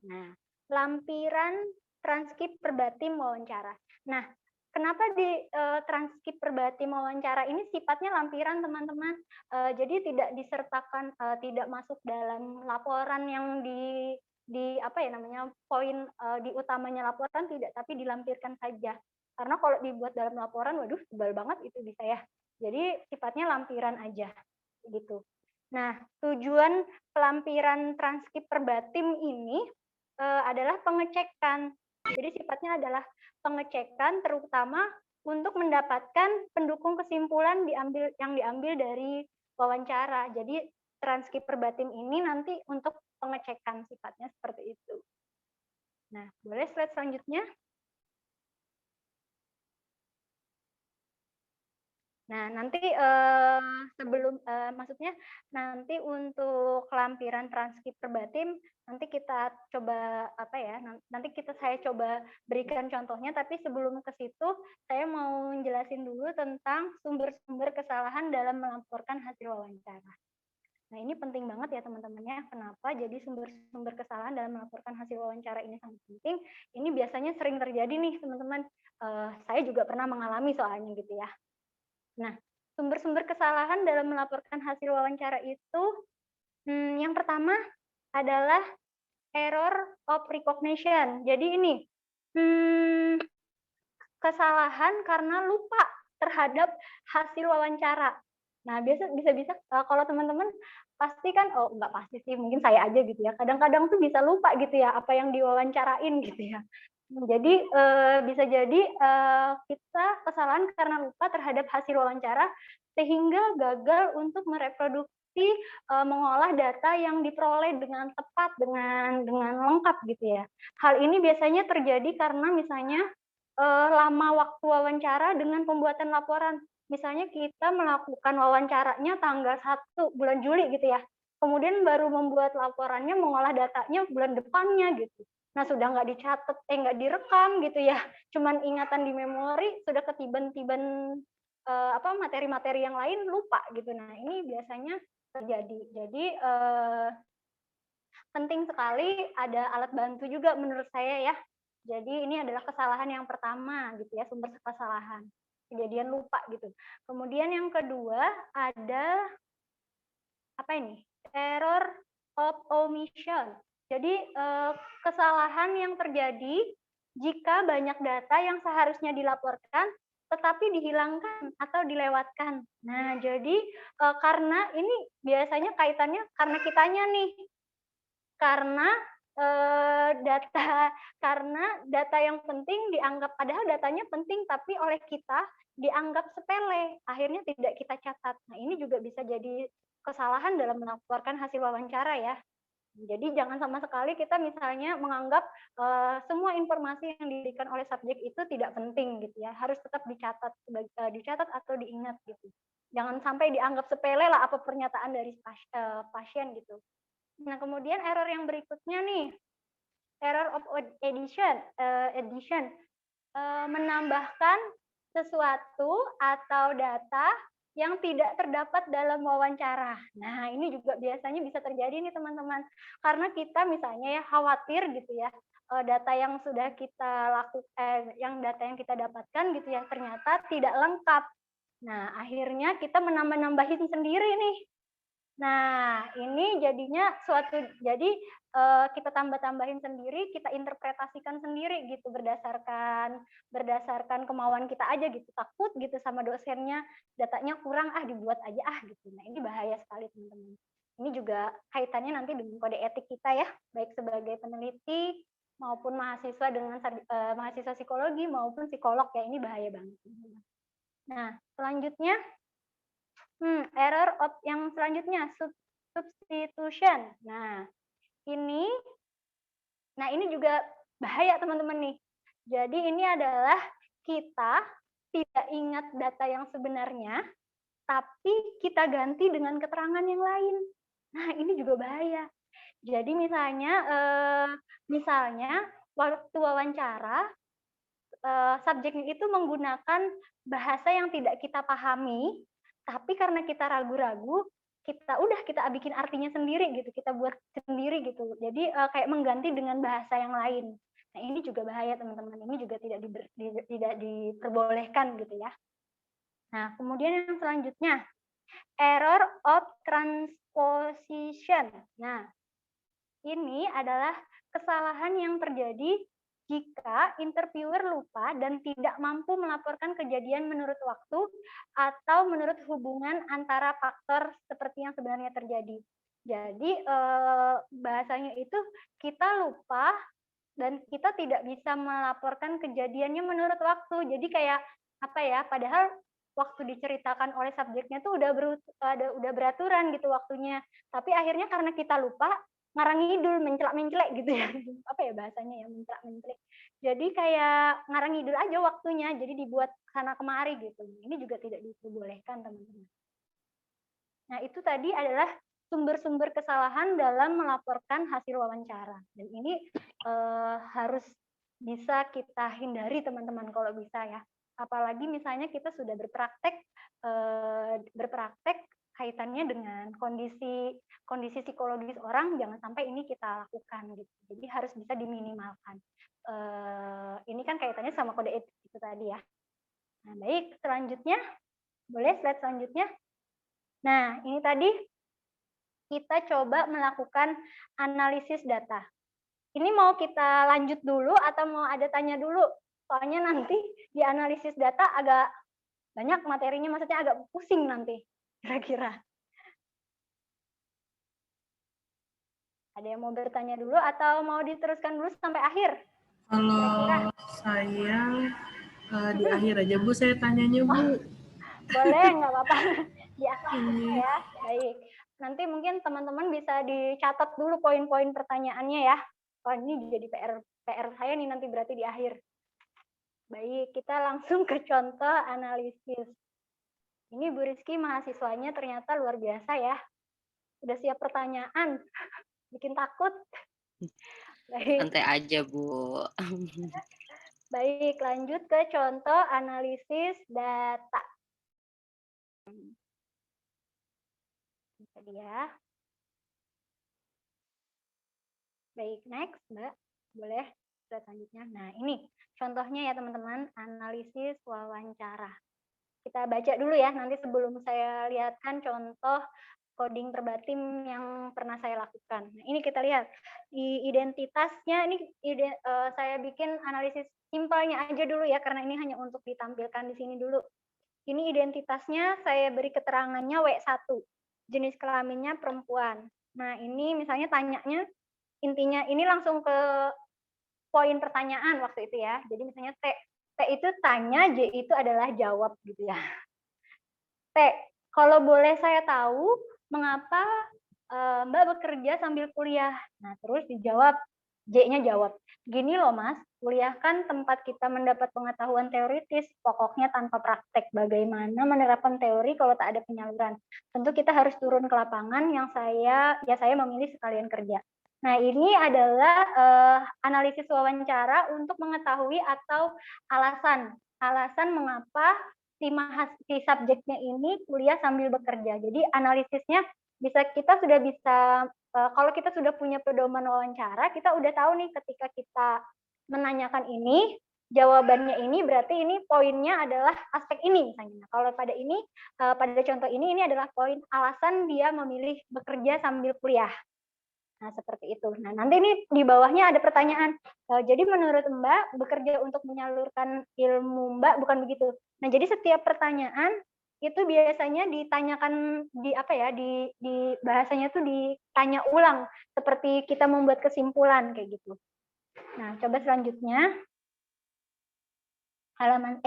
Nah, lampiran transkrip perbatim wawancara. Nah, kenapa di transkrip perbatim wawancara ini sifatnya lampiran, teman-teman? Jadi tidak disertakan, tidak masuk dalam laporan yang poin di utamanya laporan tidak, tapi dilampirkan saja. Karena kalau dibuat dalam laporan, waduh, tebal banget itu bisa ya. Jadi sifatnya lampiran aja, gitu. Nah, tujuan pelampiran transkrip perbatim ini adalah pengecekan. Jadi sifatnya adalah pengecekan, terutama untuk mendapatkan pendukung kesimpulan yang diambil dari wawancara. Jadi transkrip perbatim ini nanti untuk pengecekan, sifatnya seperti itu. Nah, boleh slide selanjutnya. Nah, nanti maksudnya nanti untuk lampiran transkrip perbatim nanti kita coba saya coba berikan contohnya, tapi sebelum ke situ saya mau jelasin dulu tentang sumber-sumber kesalahan dalam melaporkan hasil wawancara. Nah, ini penting banget ya teman-teman ya. Kenapa? Jadi sumber-sumber kesalahan dalam melaporkan hasil wawancara ini sangat penting. Ini biasanya sering terjadi nih teman-teman. Saya juga pernah mengalami soalnya gitu ya. Nah, sumber-sumber kesalahan dalam melaporkan hasil wawancara itu, yang pertama adalah error of recognition. Jadi ini, kesalahan karena lupa terhadap hasil wawancara. Nah, bisa kalau teman-teman pasti kan, oh nggak pasti sih, mungkin saya aja gitu ya. Kadang-kadang tuh bisa lupa gitu ya apa yang diwawancarain gitu ya. Jadi bisa jadi kita kesalahan karena lupa terhadap hasil wawancara sehingga gagal untuk mereproduksi mengolah data yang diperoleh dengan tepat dengan lengkap gitu ya. Hal ini biasanya terjadi karena misalnya lama waktu wawancara dengan pembuatan laporan. Misalnya kita melakukan wawancaranya tanggal 1 bulan Juli gitu ya. Kemudian baru membuat laporannya, mengolah datanya bulan depannya gitu. Nah, sudah nggak dicatat, nggak direkam gitu ya. Cuman ingatan di memori, sudah ketiban-tiban materi-materi yang lain lupa gitu. Nah, ini biasanya terjadi. Jadi penting sekali ada alat bantu juga menurut saya ya. Jadi ini adalah kesalahan yang pertama gitu ya, sumber kesalahan. Kejadian lupa gitu. Kemudian yang kedua ada apa ini? Error of omission. Jadi kesalahan yang terjadi jika banyak data yang seharusnya dilaporkan tetapi dihilangkan atau dilewatkan. Nah, jadi karena ini biasanya kaitannya karena kitanya nih. Karena data yang penting dianggap, padahal datanya penting tapi oleh kita dianggap sepele, akhirnya tidak kita catat. Nah, ini juga bisa jadi kesalahan dalam melaporkan hasil wawancara ya. Jadi jangan sama sekali kita misalnya menganggap semua informasi yang diberikan oleh subjek itu tidak penting gitu ya, harus tetap dicatat atau diingat gitu. Jangan sampai dianggap sepele lah apa pernyataan dari pasien gitu. Nah, kemudian error yang berikutnya nih, error of addition, menambahkan sesuatu atau data yang tidak terdapat dalam wawancara. Nah, ini juga biasanya bisa terjadi nih teman-teman, karena kita misalnya ya khawatir gitu ya, data yang sudah kita data yang kita dapatkan gitu ya ternyata tidak lengkap. Nah, akhirnya kita menambah-nambahin sendiri nih. Nah, ini jadinya jadi kita tambah-tambahin sendiri, kita interpretasikan sendiri gitu berdasarkan kemauan kita aja gitu. Takut gitu sama dosennya, datanya kurang, dibuat aja gitu. Nah, ini bahaya sekali teman-teman. Ini juga kaitannya nanti dengan kode etik kita ya, baik sebagai peneliti maupun mahasiswa dengan mahasiswa psikologi maupun psikolog ya, ini bahaya banget. Nah, selanjutnya error of yang selanjutnya substitution. Nah, ini juga bahaya teman-teman nih. Jadi ini adalah kita tidak ingat data yang sebenarnya, tapi kita ganti dengan keterangan yang lain. Nah, ini juga bahaya. Jadi misalnya waktu wawancara subjeknya itu menggunakan bahasa yang tidak kita pahami, tapi karena kita ragu-ragu, kita bikin artinya sendiri gitu, kita buat sendiri gitu. Jadi kayak mengganti dengan bahasa yang lain. Nah, ini juga bahaya teman-teman. Ini juga tidak diperbolehkan gitu ya. Nah, kemudian yang selanjutnya, error of transposition. Nah, ini adalah kesalahan yang terjadi jika interviewer lupa dan tidak mampu melaporkan kejadian menurut waktu atau menurut hubungan antara faktor seperti yang sebenarnya terjadi. Jadi bahasanya itu kita lupa dan kita tidak bisa melaporkan kejadiannya menurut waktu. Jadi kayak padahal waktu diceritakan oleh subjeknya tuh udah beraturan gitu waktunya. Tapi akhirnya karena kita lupa, ngarang ngidul, mencelak-mencelek gitu ya. Apa ya bahasanya ya, mencelak-mencelek. Jadi kayak ngarang ngidul aja waktunya, jadi dibuat sana kemari gitu. Ini juga tidak diperbolehkan, teman-teman. Nah, itu tadi adalah sumber-sumber kesalahan dalam melaporkan hasil wawancara. Dan ini harus bisa kita hindari, teman-teman, kalau bisa ya. Apalagi misalnya kita sudah berpraktek kaitannya dengan kondisi psikologis orang, jangan sampai ini kita lakukan gitu. Jadi harus bisa diminimalkan. Ini kan kaitannya sama kode etik itu tadi ya. Nah, baik, selanjutnya boleh slide selanjutnya. Nah, ini tadi kita coba melakukan analisis data. Ini mau kita lanjut dulu atau mau ada tanya dulu? Soalnya nanti di analisis data agak banyak materinya, maksudnya agak pusing nanti kira-kira. Ada yang mau bertanya dulu atau mau diteruskan dulu sampai akhir? Kalau saya di akhir aja Bu, saya tanyanya Bu. Boleh, nggak apa-apa. Di akhir ya, baik. Nanti mungkin teman-teman bisa dicatat dulu poin-poin pertanyaannya ya. Oh, ini jadi PR saya nih nanti berarti di akhir. Baik, kita langsung ke contoh analisis. Ini Bu Rizky mahasiswanya ternyata luar biasa ya. Udah siap pertanyaan, bikin takut. Baik. Santai aja, Bu. Baik, lanjut ke contoh analisis data. Tadi ya. Baik, next, Mbak. Boleh slide selanjutnya. Nah, ini contohnya ya teman-teman, analisis wawancara. Kita baca dulu ya, nanti sebelum saya lihatkan contoh coding terbatim yang pernah saya lakukan. Nah, ini kita lihat di identitasnya, ini saya bikin analisis simpelnya aja dulu ya, karena ini hanya untuk ditampilkan di sini dulu. Ini identitasnya saya beri keterangannya W1, jenis kelaminnya perempuan. Nah, ini misalnya tanyanya, intinya ini langsung ke poin pertanyaan waktu itu ya. Jadi misalnya T itu tanya, J itu adalah jawab gitu ya. T, kalau boleh saya tahu mengapa Mbak bekerja sambil kuliah? Nah, terus dijawab, J-nya jawab, gini loh Mas, kuliah kan tempat kita mendapat pengetahuan teoritis, pokoknya tanpa praktek. Bagaimana menerapkan teori kalau tak ada penyaluran? Tentu kita harus turun ke lapangan, yang saya memilih sekalian kerja. Nah, ini adalah analisis wawancara untuk mengetahui atau alasan mengapa si subjeknya ini kuliah sambil bekerja. Jadi analisisnya kita sudah bisa, kalau kita sudah punya pedoman wawancara, kita udah tahu nih ketika kita menanyakan ini, jawabannya ini berarti ini poinnya adalah aspek ini misalnya. Nah, kalau pada ini, pada contoh ini adalah poin alasan dia memilih bekerja sambil kuliah. Nah, seperti itu. Nah, nanti ini di bawahnya ada pertanyaan. Jadi menurut Mbak, bekerja untuk menyalurkan ilmu Mbak bukan begitu. Nah, jadi setiap pertanyaan itu biasanya ditanyakan di bahasanya tuh ditanya ulang seperti kita membuat kesimpulan kayak gitu. Nah, coba selanjutnya halaman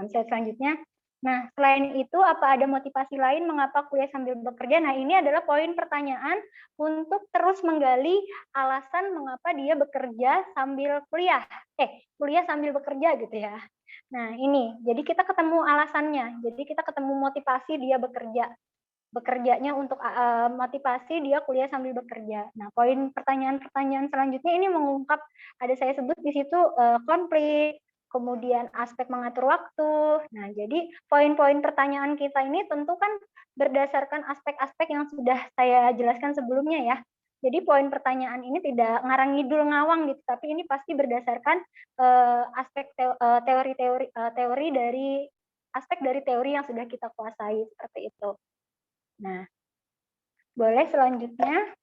saya selanjutnya. Nah, selain itu apa ada motivasi lain mengapa kuliah sambil bekerja? Nah, ini adalah poin pertanyaan untuk terus menggali alasan mengapa dia bekerja sambil kuliah. Kuliah sambil bekerja gitu ya. Nah, ini. Jadi kita ketemu alasannya. Jadi kita ketemu motivasi dia bekerja. Bekerjanya untuk motivasi dia kuliah sambil bekerja. Nah, poin pertanyaan-pertanyaan selanjutnya ini mengungkap, ada saya sebut di situ konflik, kemudian aspek mengatur waktu. Nah, jadi poin-poin pertanyaan kita ini tentu kan berdasarkan aspek-aspek yang sudah saya jelaskan sebelumnya ya. Jadi poin pertanyaan ini tidak ngarang ngidul ngawang gitu, tapi ini pasti berdasarkan aspek teori dari aspek dari teori yang sudah kita kuasai seperti itu. Nah, boleh selanjutnya.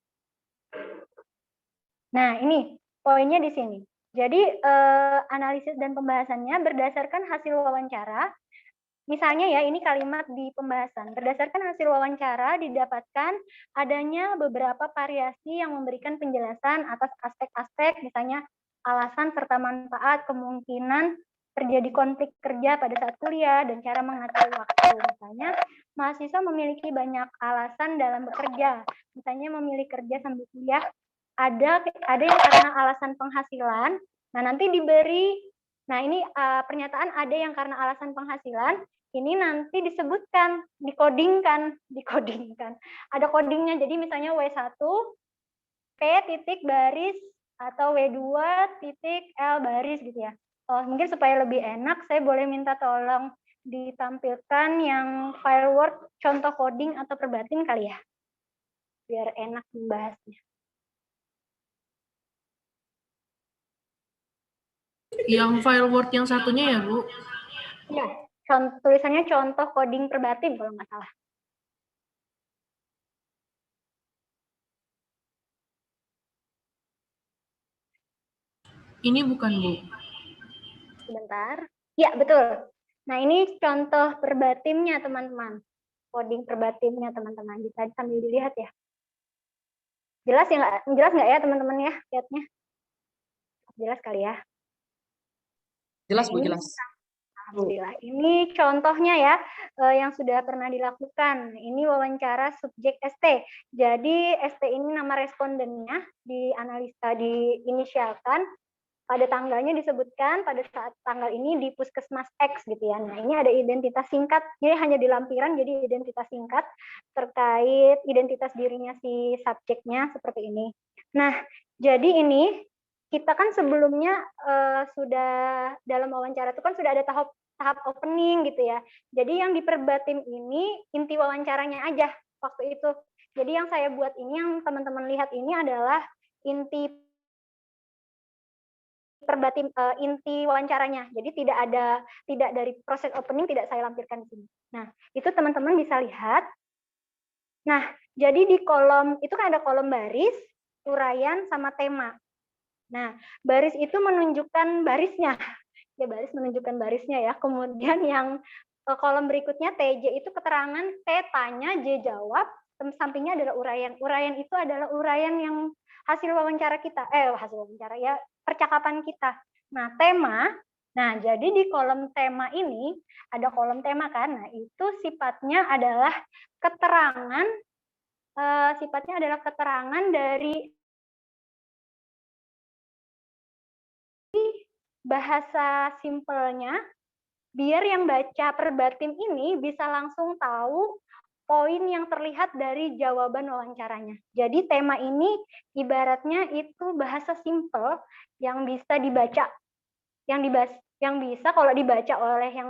Nah, ini poinnya di sini. Jadi analisis dan pembahasannya berdasarkan hasil wawancara. Misalnya ya, ini kalimat di pembahasan. Berdasarkan hasil wawancara didapatkan adanya beberapa variasi yang memberikan penjelasan atas aspek-aspek, misalnya alasan serta manfaat, kemungkinan terjadi konflik kerja pada saat kuliah, dan cara mengatur waktu. Misalnya, mahasiswa memiliki banyak alasan dalam bekerja. Misalnya memilih kerja sambil kuliah, ada yang karena alasan penghasilan. Nah, nanti diberi, nah ini pernyataan ada yang karena alasan penghasilan, ini nanti disebutkan, dikodingkan. Ada codingnya, jadi misalnya W1, P titik baris, atau W2 titik L baris gitu ya. Mungkin supaya lebih enak, saya boleh minta tolong ditampilkan yang file Word contoh coding atau perbatin kali ya, biar enak membahasnya. Yang file Word yang satunya ya, Bu? Ya, tulisannya contoh coding perbatin kalau nggak salah. Ini bukan, Bu. Sebentar. Ya, betul. Nah, ini contoh perbatimnya, teman-teman. Coding perbatimnya, teman-teman. Bisa sambil dilihat ya. Jelas ya nggak? Jelas nggak ya, teman-teman ya, lihatnya? Jelas kali ya? Jelas, Nah, Bu, ini, jelas. alhamdulillah. Ini contohnya ya, yang sudah pernah dilakukan. Ini wawancara subjek ST. Jadi, ST ini nama respondennya dianalisa, diinisialkan. Pada tanggalnya disebutkan pada saat tanggal ini di Puskesmas X gitu ya. Nah, ini ada identitas singkat, jadi hanya di lampiran, jadi identitas singkat terkait identitas dirinya si subjeknya seperti ini. Nah, jadi ini kita kan sebelumnya sudah dalam wawancara itu kan sudah ada tahap opening gitu ya. Jadi yang di perbatim ini inti wawancaranya aja waktu itu. Jadi yang saya buat ini, yang teman-teman lihat ini adalah inti perbatim, inti wawancaranya. Jadi tidak dari proses opening tidak saya lampirkan di sini. Nah, itu teman-teman bisa lihat. Nah, jadi di kolom itu kan ada kolom baris, uraian sama tema. Nah, baris itu menunjukkan barisnya. Ya, baris menunjukkan barisnya ya. Kemudian yang kolom berikutnya TJ itu keterangan, T tanya, J jawab, sampingnya adalah uraian. Uraian itu adalah uraian yang hasil wawancara kita, hasil wawancara ya, percakapan kita. Nah, tema, nah jadi di kolom tema ini ada kolom tema kan, nah itu sifatnya adalah keterangan, dari bahasa simpelnya, biar yang baca perbatim ini bisa langsung tahu poin yang terlihat dari jawaban wawancaranya. Jadi tema ini ibaratnya itu bahasa simpel yang bisa dibaca, yang bisa kalau dibaca oleh yang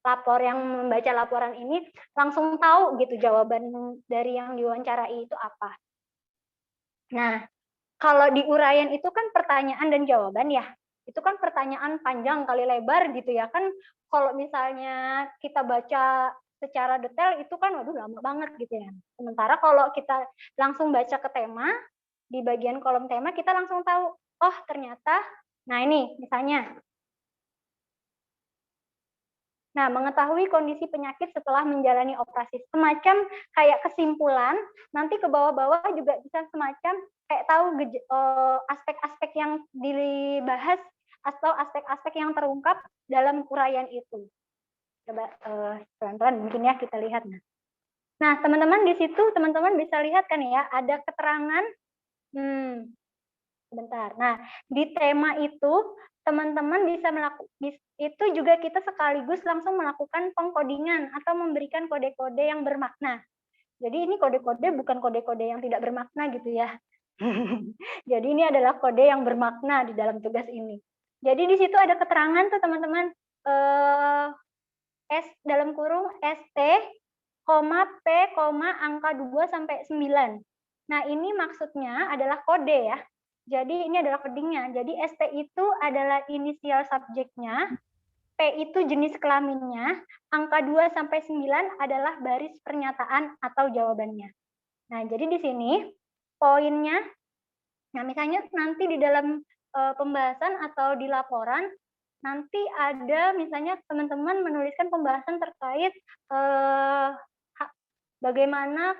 membaca laporan ini langsung tahu gitu jawaban dari yang diwawancarai itu apa. Nah, kalau di uraian itu kan pertanyaan dan jawaban ya. Itu kan pertanyaan panjang kali lebar gitu ya kan. Kalau misalnya kita baca secara detail itu kan waduh lama banget gitu ya. Sementara kalau kita langsung baca ke tema, di bagian kolom tema kita langsung tahu, oh ternyata, nah ini misalnya. Nah, mengetahui kondisi penyakit setelah menjalani operasi. Semacam kayak kesimpulan, nanti ke bawah-bawah juga bisa semacam kayak tahu aspek-aspek yang dibahas atau aspek-aspek yang terungkap dalam uraian itu. Coba pelan-pelan mungkin ya kita lihat. Nah, teman-teman di situ teman-teman bisa lihat kan ya, ada keterangan, sebentar. Nah, di tema itu teman-teman bisa itu juga kita sekaligus langsung melakukan pengkodingan atau memberikan kode-kode yang bermakna. Jadi ini kode-kode bukan kode-kode yang tidak bermakna gitu ya. Jadi ini adalah kode yang bermakna di dalam tugas ini. Jadi di situ ada keterangan tuh teman-teman, S dalam kurung ST, P, angka 2 sampai 9. Nah, ini maksudnya adalah kode ya. Jadi ini adalah codingnya. Jadi ST itu adalah inisial subjeknya, P itu jenis kelaminnya, angka 2 sampai 9 adalah baris pernyataan atau jawabannya. Nah, jadi di sini poinnya, nah misalnya nanti di dalam pembahasan atau di laporan, nanti ada misalnya teman-teman menuliskan pembahasan terkait bagaimana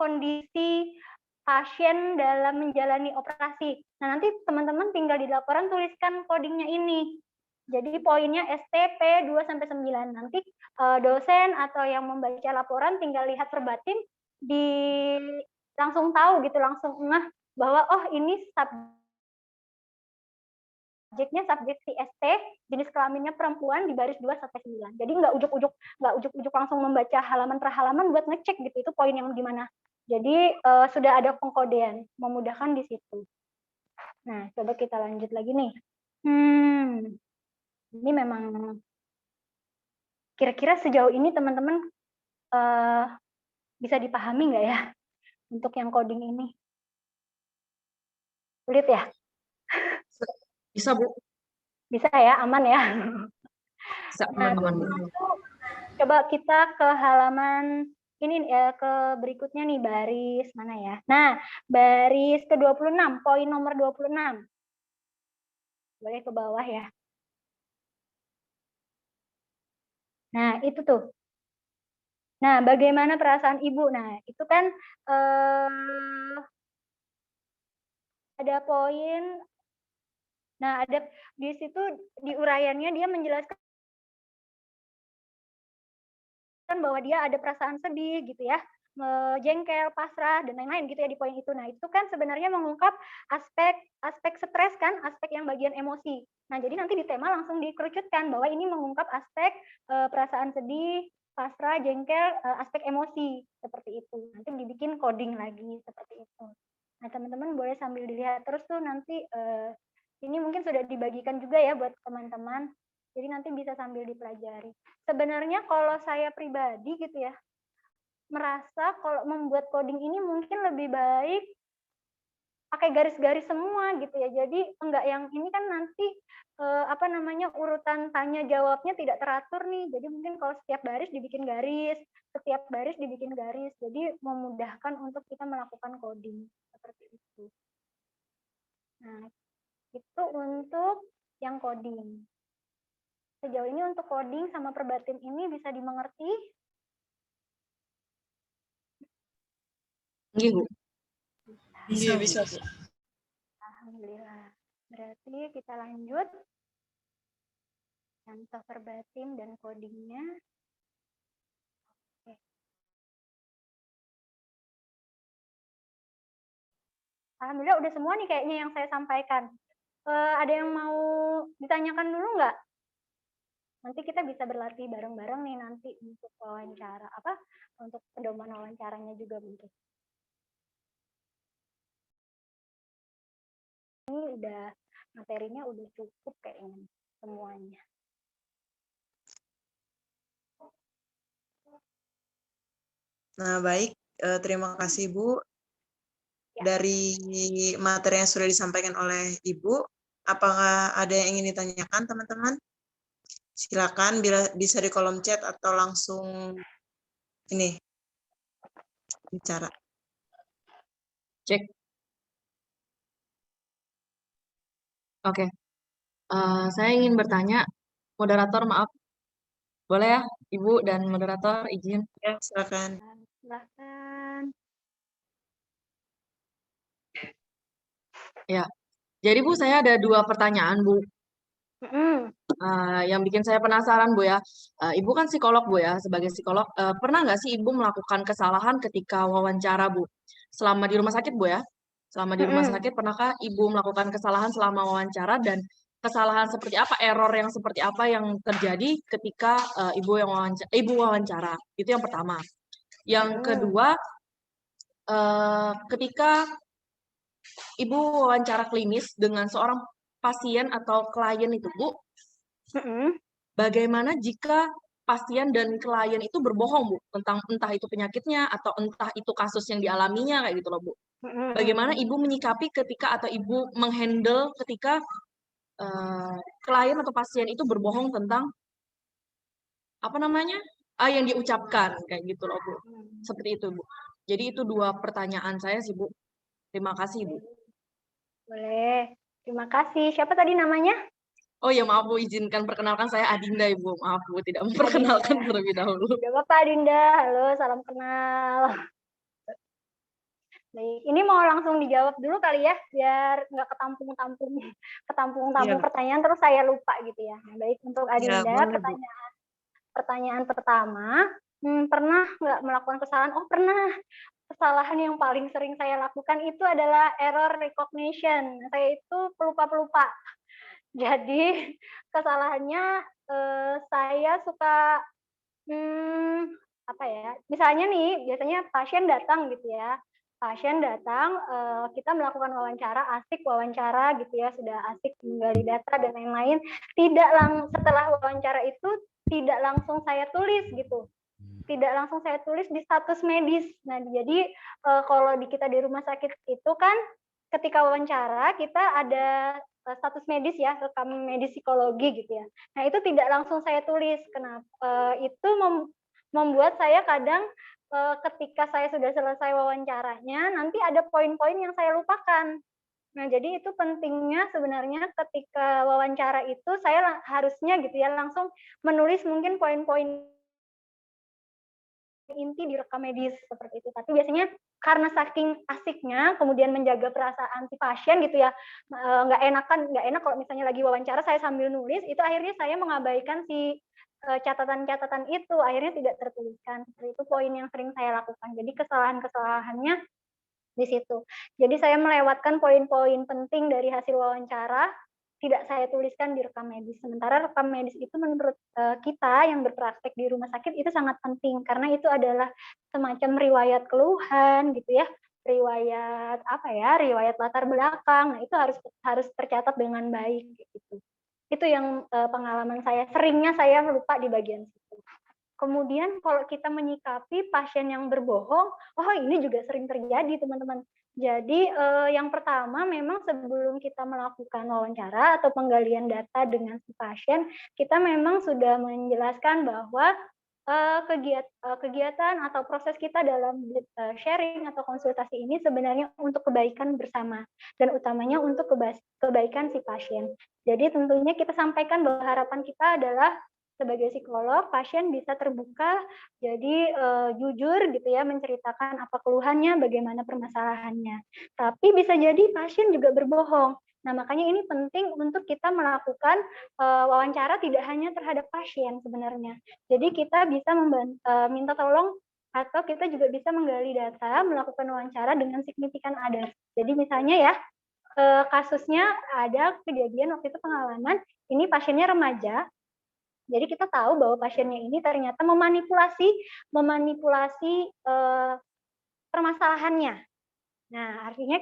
kondisi pasien dalam menjalani operasi. Nah, nanti teman-teman tinggal di laporan tuliskan codingnya ini. Jadi poinnya STP 2-9. Nanti dosen atau yang membaca laporan tinggal lihat verbatim, langsung tahu gitu, langsung ngeh bahwa oh ini subjeknya subjek si ST, jenis kelaminnya perempuan di baris 2-9. Jadi nggak ujuk-ujuk langsung membaca halaman per halaman buat ngecek gitu, itu poin yang gimana. Jadi sudah ada pengkodean, memudahkan di situ. Nah, coba kita lanjut lagi nih. Ini memang kira-kira sejauh ini teman-teman bisa dipahami nggak ya untuk yang coding ini? Sulit ya? Bisa, Bu. Bisa ya, aman ya? Bisa, Nah, aman-aman, Bu. coba kita ke halaman ini ya, ke berikutnya nih, baris mana ya? Nah, baris ke-26, poin nomor 26. Boleh ke bawah ya. Nah, itu tuh. Nah, bagaimana perasaan ibu? Nah, itu kan ada poin. Nah, ada di situ di uraiannya dia menjelaskan bahwa dia ada perasaan sedih gitu ya, jengkel, pasrah dan lain-lain gitu ya di poin itu. Nah, itu kan sebenarnya mengungkap aspek stres kan, aspek yang bagian emosi. Nah, jadi nanti di tema langsung dikerucutkan bahwa ini mengungkap aspek perasaan sedih, pasrah, jengkel, aspek emosi seperti itu. Nanti dibikin coding lagi seperti itu. Nah, teman-teman boleh sambil dilihat terus tuh nanti ini mungkin sudah dibagikan juga ya buat teman-teman. Jadi nanti bisa sambil dipelajari. Sebenarnya kalau saya pribadi gitu ya, merasa kalau membuat coding ini mungkin lebih baik pakai garis-garis semua gitu ya. Jadi enggak yang ini kan nanti urutan tanya jawabnya tidak teratur nih. Jadi mungkin kalau setiap baris dibikin garis, setiap baris dibikin garis. Jadi memudahkan untuk kita melakukan coding seperti itu. Nah, itu untuk yang coding. Sejauh ini untuk coding sama perbatin ini bisa dimengerti? Iya, Bu. Iya, bisa, Bu. Alhamdulillah. Berarti kita lanjut. Contoh perbatin dan codingnya. Oke. Alhamdulillah udah semua nih kayaknya yang saya sampaikan. Ada yang mau ditanyakan dulu nggak? Nanti kita bisa berlatih bareng-bareng nih nanti untuk wawancara untuk pedoman wawancaranya juga mungkin. Ini udah materinya udah cukup kayaknya semuanya. Nah, baik. Terima kasih, Bu. Ya. Dari materi yang sudah disampaikan oleh Ibu, apakah ada yang ingin ditanyakan, teman-teman? Silakan bisa di kolom chat atau langsung ini bicara. Cek. Oke. Saya ingin bertanya, moderator maaf. Boleh ya, Ibu dan moderator izin? Ya, silakan. Silakan. Ya. Jadi Bu, saya ada 2 pertanyaan, Bu. Mm-mm. Yang bikin saya penasaran, Bu ya. Ibu kan psikolog, Bu ya. Sebagai psikolog, pernah nggak sih Ibu melakukan kesalahan ketika wawancara, Bu? Selama di rumah sakit, Bu ya. Selama di rumah sakit, pernahkah Ibu melakukan kesalahan selama wawancara dan kesalahan seperti apa, error yang seperti apa yang terjadi ketika Ibu wawancara? Itu yang pertama. Yang kedua, ketika Ibu wawancara klinis dengan seorang pasien atau klien itu, Bu, bagaimana jika pasien dan klien itu berbohong, Bu, tentang entah itu penyakitnya atau entah itu kasus yang dialaminya kayak gitu loh, Bu. Bagaimana Ibu menyikapi ketika atau Ibu menghandle ketika klien atau pasien itu berbohong tentang yang diucapkan kayak gitu loh, Bu. Seperti itu, Bu. Jadi itu 2 pertanyaan saya sih, Bu. Terima kasih, Bu. Boleh. Terima kasih. Siapa tadi namanya? Oh ya, maaf Bu, izinkan perkenalkan saya Adinda, Ibu. Maaf Bu, tidak memperkenalkan terlebih dahulu. Gak apa-apa, Dinda. Halo, salam kenal. Baik, ini mau langsung dijawab dulu kali ya, biar nggak ketampung pertanyaan terus saya lupa gitu ya. Nah, baik, untuk Adinda, pertanyaan pertama, pernah nggak melakukan kesalahan? Oh, pernah. Kesalahan yang paling sering saya lakukan itu adalah error recognition. Saya itu pelupa-pelupa. Jadi kesalahannya saya suka misalnya nih biasanya pasien datang gitu ya. Pasien datang, kita melakukan wawancara, asik wawancara gitu ya, sudah asik menggali data dan lain-lain. Setelah wawancara itu tidak langsung saya tulis gitu. tidak langsung saya tulis di status medis. Nah, jadi kalau kita di rumah sakit itu kan ketika wawancara kita ada status medis ya, rekam medis psikologi gitu ya. Nah, itu tidak langsung saya tulis. Kenapa? Itu membuat saya kadang ketika saya sudah selesai wawancaranya, nanti ada poin-poin yang saya lupakan. Nah, jadi itu pentingnya sebenarnya ketika wawancara itu saya harusnya gitu ya langsung menulis mungkin poin-poin inti di rekam medis seperti itu. Tapi biasanya karena saking asiknya kemudian menjaga perasaan si pasien gitu ya, nggak enak kalau misalnya lagi wawancara saya sambil nulis, itu akhirnya saya mengabaikan si catatan-catatan itu, akhirnya tidak tertuliskan. Seperti itu poin yang sering saya lakukan. Jadi kesalahan-kesalahannya di situ. Jadi saya melewatkan poin-poin penting dari hasil wawancara, tidak saya tuliskan di rekam medis. Sementara rekam medis itu menurut kita yang berpraktek di rumah sakit itu sangat penting karena itu adalah semacam riwayat keluhan gitu ya, riwayat riwayat latar belakang. Nah, itu harus tercatat dengan baik gitu. Itu yang pengalaman saya, seringnya saya lupa di bagian situ. Kemudian kalau kita menyikapi pasien yang berbohong, ini juga sering terjadi teman-teman. Jadi yang pertama memang sebelum kita melakukan wawancara atau penggalian data dengan si pasien, kita memang sudah menjelaskan bahwa kegiatan atau proses kita dalam sharing atau konsultasi ini sebenarnya untuk kebaikan bersama dan utamanya untuk kebaikan si pasien. Jadi tentunya kita sampaikan bahwa harapan kita adalah sebagai psikolog, pasien bisa terbuka, jadi jujur gitu ya, menceritakan apa keluhannya, bagaimana permasalahannya. Tapi bisa jadi pasien juga berbohong. Nah, makanya ini penting untuk kita melakukan wawancara tidak hanya terhadap pasien sebenarnya. Jadi kita bisa minta tolong atau kita juga bisa menggali data, melakukan wawancara dengan signifikan others. Jadi misalnya ya, kasusnya ada kejadian waktu itu pengalaman, ini pasiennya remaja. Jadi kita tahu bahwa pasiennya ini ternyata memanipulasi permasalahannya. Nah, artinya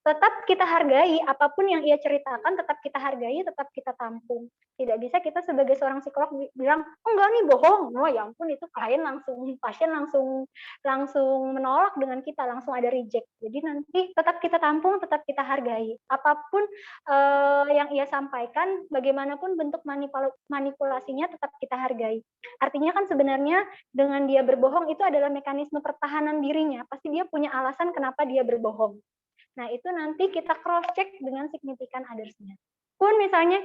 tetap kita hargai apapun yang ia ceritakan, tetap kita hargai, tetap kita tampung. Tidak bisa kita sebagai seorang psikolog bilang, enggak nih bohong. Oh ya ampun, itu pasien langsung menolak dengan kita, langsung ada reject. Jadi nanti tetap kita tampung, tetap kita hargai. Apapun yang ia sampaikan, bagaimanapun bentuk manipulasinya tetap kita hargai. Artinya kan sebenarnya dengan dia berbohong itu adalah mekanisme pertahanan dirinya. Pasti dia punya alasan kenapa dia berbohong. Nah, itu nanti kita cross check dengan signifikan others-nya. Pun misalnya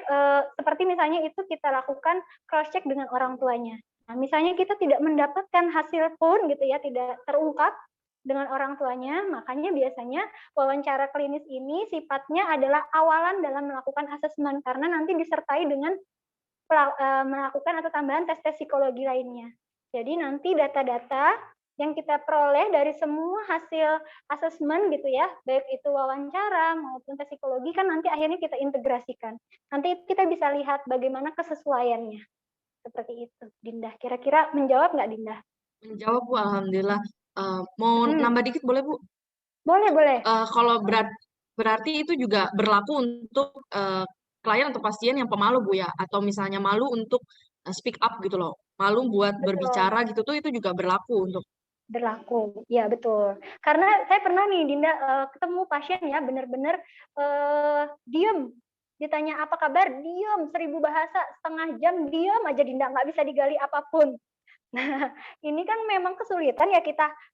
seperti misalnya itu kita lakukan cross check dengan orang tuanya. Nah, misalnya kita tidak mendapatkan hasil pun gitu ya, tidak terungkap dengan orang tuanya, makanya biasanya wawancara klinis ini sifatnya adalah awalan dalam melakukan asesmen karena nanti disertai dengan melakukan atau tambahan tes-tes psikologi lainnya. Jadi nanti data-data yang kita peroleh dari semua hasil asesmen gitu ya, baik itu wawancara maupun tes psikologi kan nanti akhirnya kita integrasikan. Nanti kita bisa lihat bagaimana kesesuaiannya. Seperti itu, Dinda. Kira-kira menjawab nggak, Dinda? Menjawab, Bu, alhamdulillah. Mau nambah dikit boleh, Bu? Boleh. Kalau berarti itu juga berlaku untuk klien atau pasien yang pemalu, Bu ya, atau misalnya malu untuk speak up gitu loh, malu buat berbicara gitu tuh itu juga berlaku untuk ya betul. Karena saya pernah nih Dinda ketemu pasien ya benar-benar diem, ditanya apa kabar diem, 1000 bahasa setengah jam diem aja Dinda, nggak bisa digali apapun. Nah, ini kan memang kesulitan ya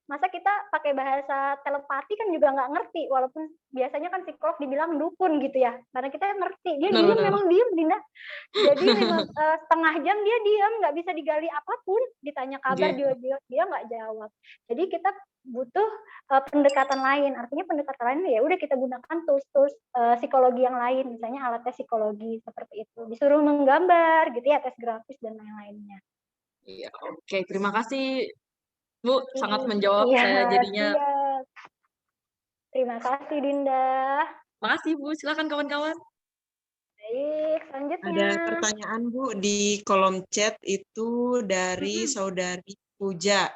masa kita pakai bahasa telepati kan juga nggak ngerti, walaupun biasanya kan psikolog dibilang dukun gitu ya, karena kita ngerti, dia diem, memang diem, Dinda. Jadi memang setengah jam dia diem, nggak bisa digali apapun, ditanya kabar dia nggak jawab. Jadi kita butuh pendekatan lain, artinya pendekatan lain ya udah kita gunakan tools psikologi yang lain, misalnya alat tes psikologi seperti itu, disuruh menggambar gitu ya, tes grafis dan lain-lainnya. Iya, oke. Terima kasih, Bu. Sangat menjawab saya jadinya. Siap. Terima kasih, Dinda. Makasih, Bu. Silakan kawan-kawan. Baik, selanjutnya. Ada pertanyaan, Bu, di kolom chat itu dari Saudari Puja.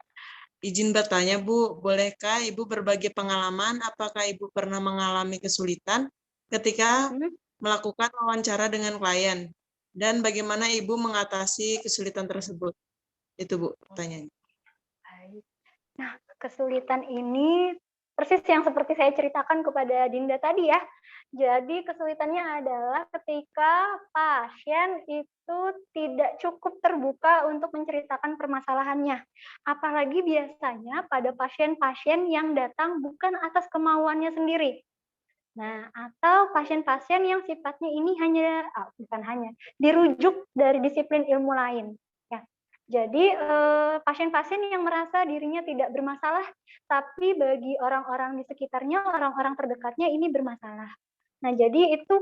Izin bertanya, Bu, bolehkah Ibu berbagi pengalaman apakah Ibu pernah mengalami kesulitan ketika melakukan wawancara dengan klien? Dan bagaimana Ibu mengatasi kesulitan tersebut? Itu, Bu, pertanyaannya. Nah, kesulitan ini persis yang seperti saya ceritakan kepada Dinda tadi ya. Jadi kesulitannya adalah ketika pasien itu tidak cukup terbuka untuk menceritakan permasalahannya. Apalagi biasanya pada pasien-pasien yang datang bukan atas kemauannya sendiri. Nah, atau pasien-pasien yang sifatnya ini bukan hanya, dirujuk dari disiplin ilmu lain. Ya. Jadi pasien-pasien yang merasa dirinya tidak bermasalah, tapi bagi orang-orang di sekitarnya, orang-orang terdekatnya ini bermasalah. Nah, jadi itu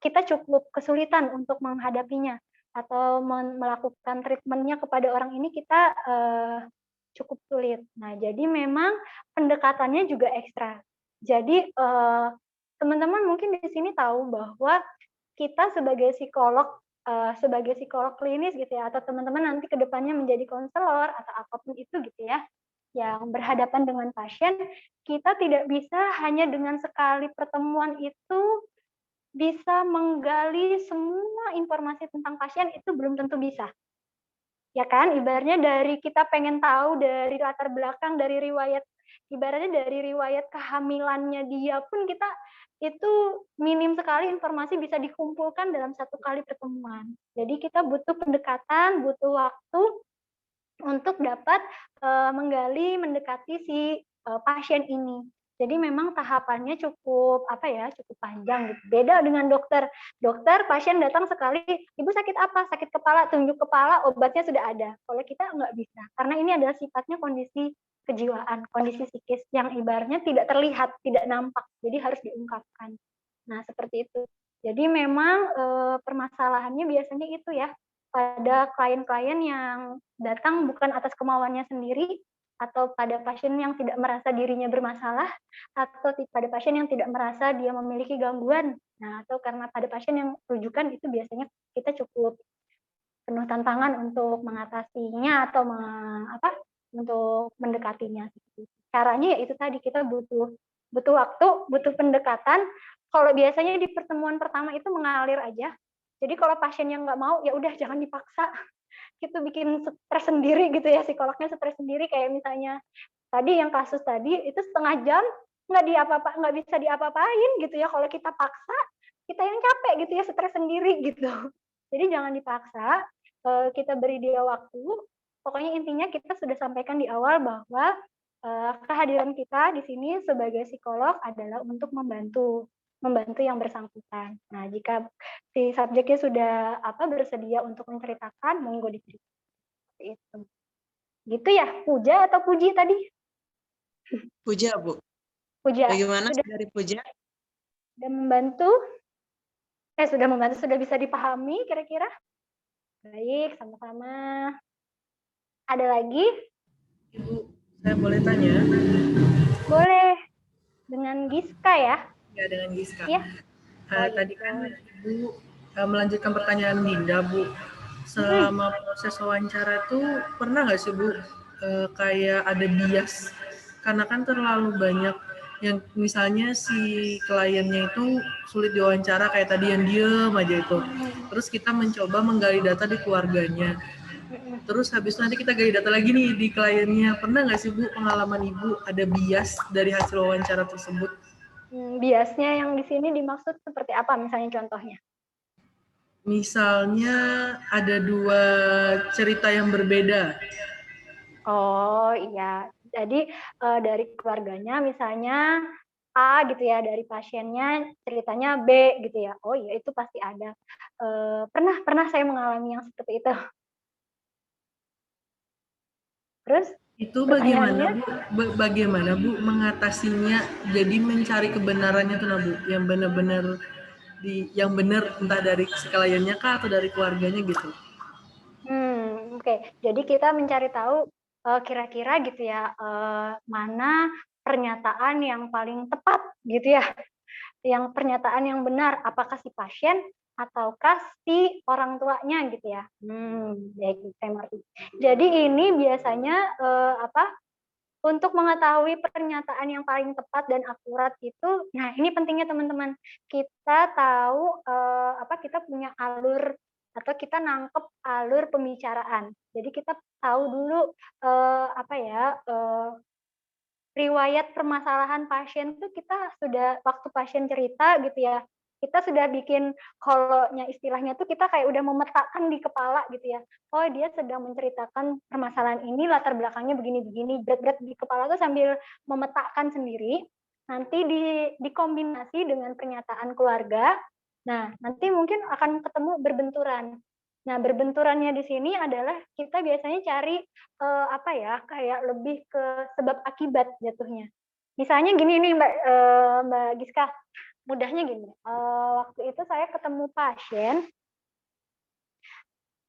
kita cukup kesulitan untuk menghadapinya atau melakukan treatment-nya kepada orang ini kita cukup sulit. Nah, jadi memang pendekatannya juga ekstra. Jadi teman-teman mungkin di sini tahu bahwa kita sebagai psikolog klinis gitu ya, atau teman-teman nanti ke depannya menjadi konselor atau apapun itu gitu ya, yang berhadapan dengan pasien, kita tidak bisa hanya dengan sekali pertemuan itu bisa menggali semua informasi tentang pasien, itu belum tentu bisa. Ya kan, ibaratnya dari kita pengen tahu dari latar belakang, dari riwayat, ibaratnya dari riwayat kehamilannya dia pun kita itu minim sekali informasi bisa dikumpulkan dalam satu kali pertemuan. Jadi kita butuh pendekatan, butuh waktu untuk dapat menggali, mendekati si pasien ini. Jadi memang tahapannya cukup cukup panjang gitu. Beda dengan dokter. Dokter pasien datang sekali, ibu sakit apa? Sakit kepala, tunjuk kepala, obatnya sudah ada. Kalau kita nggak bisa, karena ini adalah sifatnya kondisi kejiwaan, kondisi psikis yang ibaratnya tidak terlihat, tidak nampak, jadi harus diungkapkan. Nah seperti itu. Jadi memang permasalahannya biasanya itu ya, pada klien-klien yang datang bukan atas kemauannya sendiri, atau pada pasien yang tidak merasa dirinya bermasalah, atau pada pasien yang tidak merasa dia memiliki gangguan. Nah, atau karena pada pasien yang rujukan itu biasanya kita cukup penuh tantangan untuk mengatasinya atau untuk mendekatinya. Caranya ya itu tadi, kita butuh waktu, butuh pendekatan. Kalau biasanya di pertemuan pertama itu mengalir aja. Jadi kalau pasien yang nggak mau, ya udah jangan dipaksa. Itu bikin stres sendiri gitu ya, psikolognya stres sendiri, kayak misalnya tadi yang kasus tadi itu setengah jam nggak bisa diapa-apain gitu ya, kalau kita paksa kita yang capek gitu ya, stres sendiri gitu. Jadi jangan dipaksa, kita beri dia waktu. Pokoknya intinya kita sudah sampaikan di awal bahwa kehadiran kita di sini sebagai psikolog adalah untuk membantu yang bersangkutan. Nah, jika si subjeknya sudah bersedia untuk menceritakan, monggo diceritakan. Itu. Gitu ya, Puja atau Puji tadi? Puja, Bu. Puja. Bagaimana dari Puja? Sudah membantu? Sudah bisa dipahami kira-kira? Baik, sama-sama. Ada lagi? Ibu, saya boleh tanya? Boleh. Dengan Giska ya? Ya, dengan Giska. Ya. Tadi kan Ibu melanjutkan pertanyaan Dinda, Bu. Selama proses wawancara itu pernah nggak sih, Bu, kayak ada bias? Karena kan terlalu banyak yang misalnya si kliennya itu sulit diwawancara, kayak tadi yang diem aja itu. Terus kita mencoba menggali data di keluarganya. Terus habis nanti kita gali data lagi nih di kliennya. Pernah nggak sih, Bu, pengalaman Ibu ada bias dari hasil wawancara tersebut? Biasnya yang di sini dimaksud seperti apa misalnya contohnya? Misalnya ada dua cerita yang berbeda. Oh iya, jadi dari keluarganya misalnya A gitu ya, dari pasiennya ceritanya B gitu ya. Oh iya, itu pasti ada. Pernah saya mengalami yang seperti itu. Terus Itu bagaimana Bu mengatasinya, jadi mencari kebenarannya tuh, Bu, yang benar-benar yang benar, entah dari si kliennya kah atau dari keluarganya gitu. Oke. Jadi kita mencari tahu kira-kira gitu ya, mana pernyataan yang paling tepat gitu ya, yang pernyataan yang benar, apakah si pasien ataukah si orang tuanya gitu ya. Baik, saya mengerti. Jadi ini biasanya untuk mengetahui pernyataan yang paling tepat dan akurat itu, nah ini pentingnya teman-teman, kita tahu kita punya alur atau kita nangkep alur pembicaraan. Jadi kita tahu dulu riwayat permasalahan pasien tuh kita sudah waktu pasien cerita gitu ya, kita sudah bikin koloknya istilahnya tuh kita kayak udah memetakan di kepala gitu ya. Oh dia sedang menceritakan permasalahan ini, latar belakangnya begini-begini, berat-berat di kepala tuh sambil memetakan sendiri. Nanti dikombinasi dengan pernyataan keluarga. Nah nanti mungkin akan ketemu berbenturan. Nah berbenturannya di sini adalah kita biasanya cari kayak lebih ke sebab akibat jatuhnya. Misalnya gini nih Mbak Giska, mudahnya gini. Waktu itu saya ketemu pasien,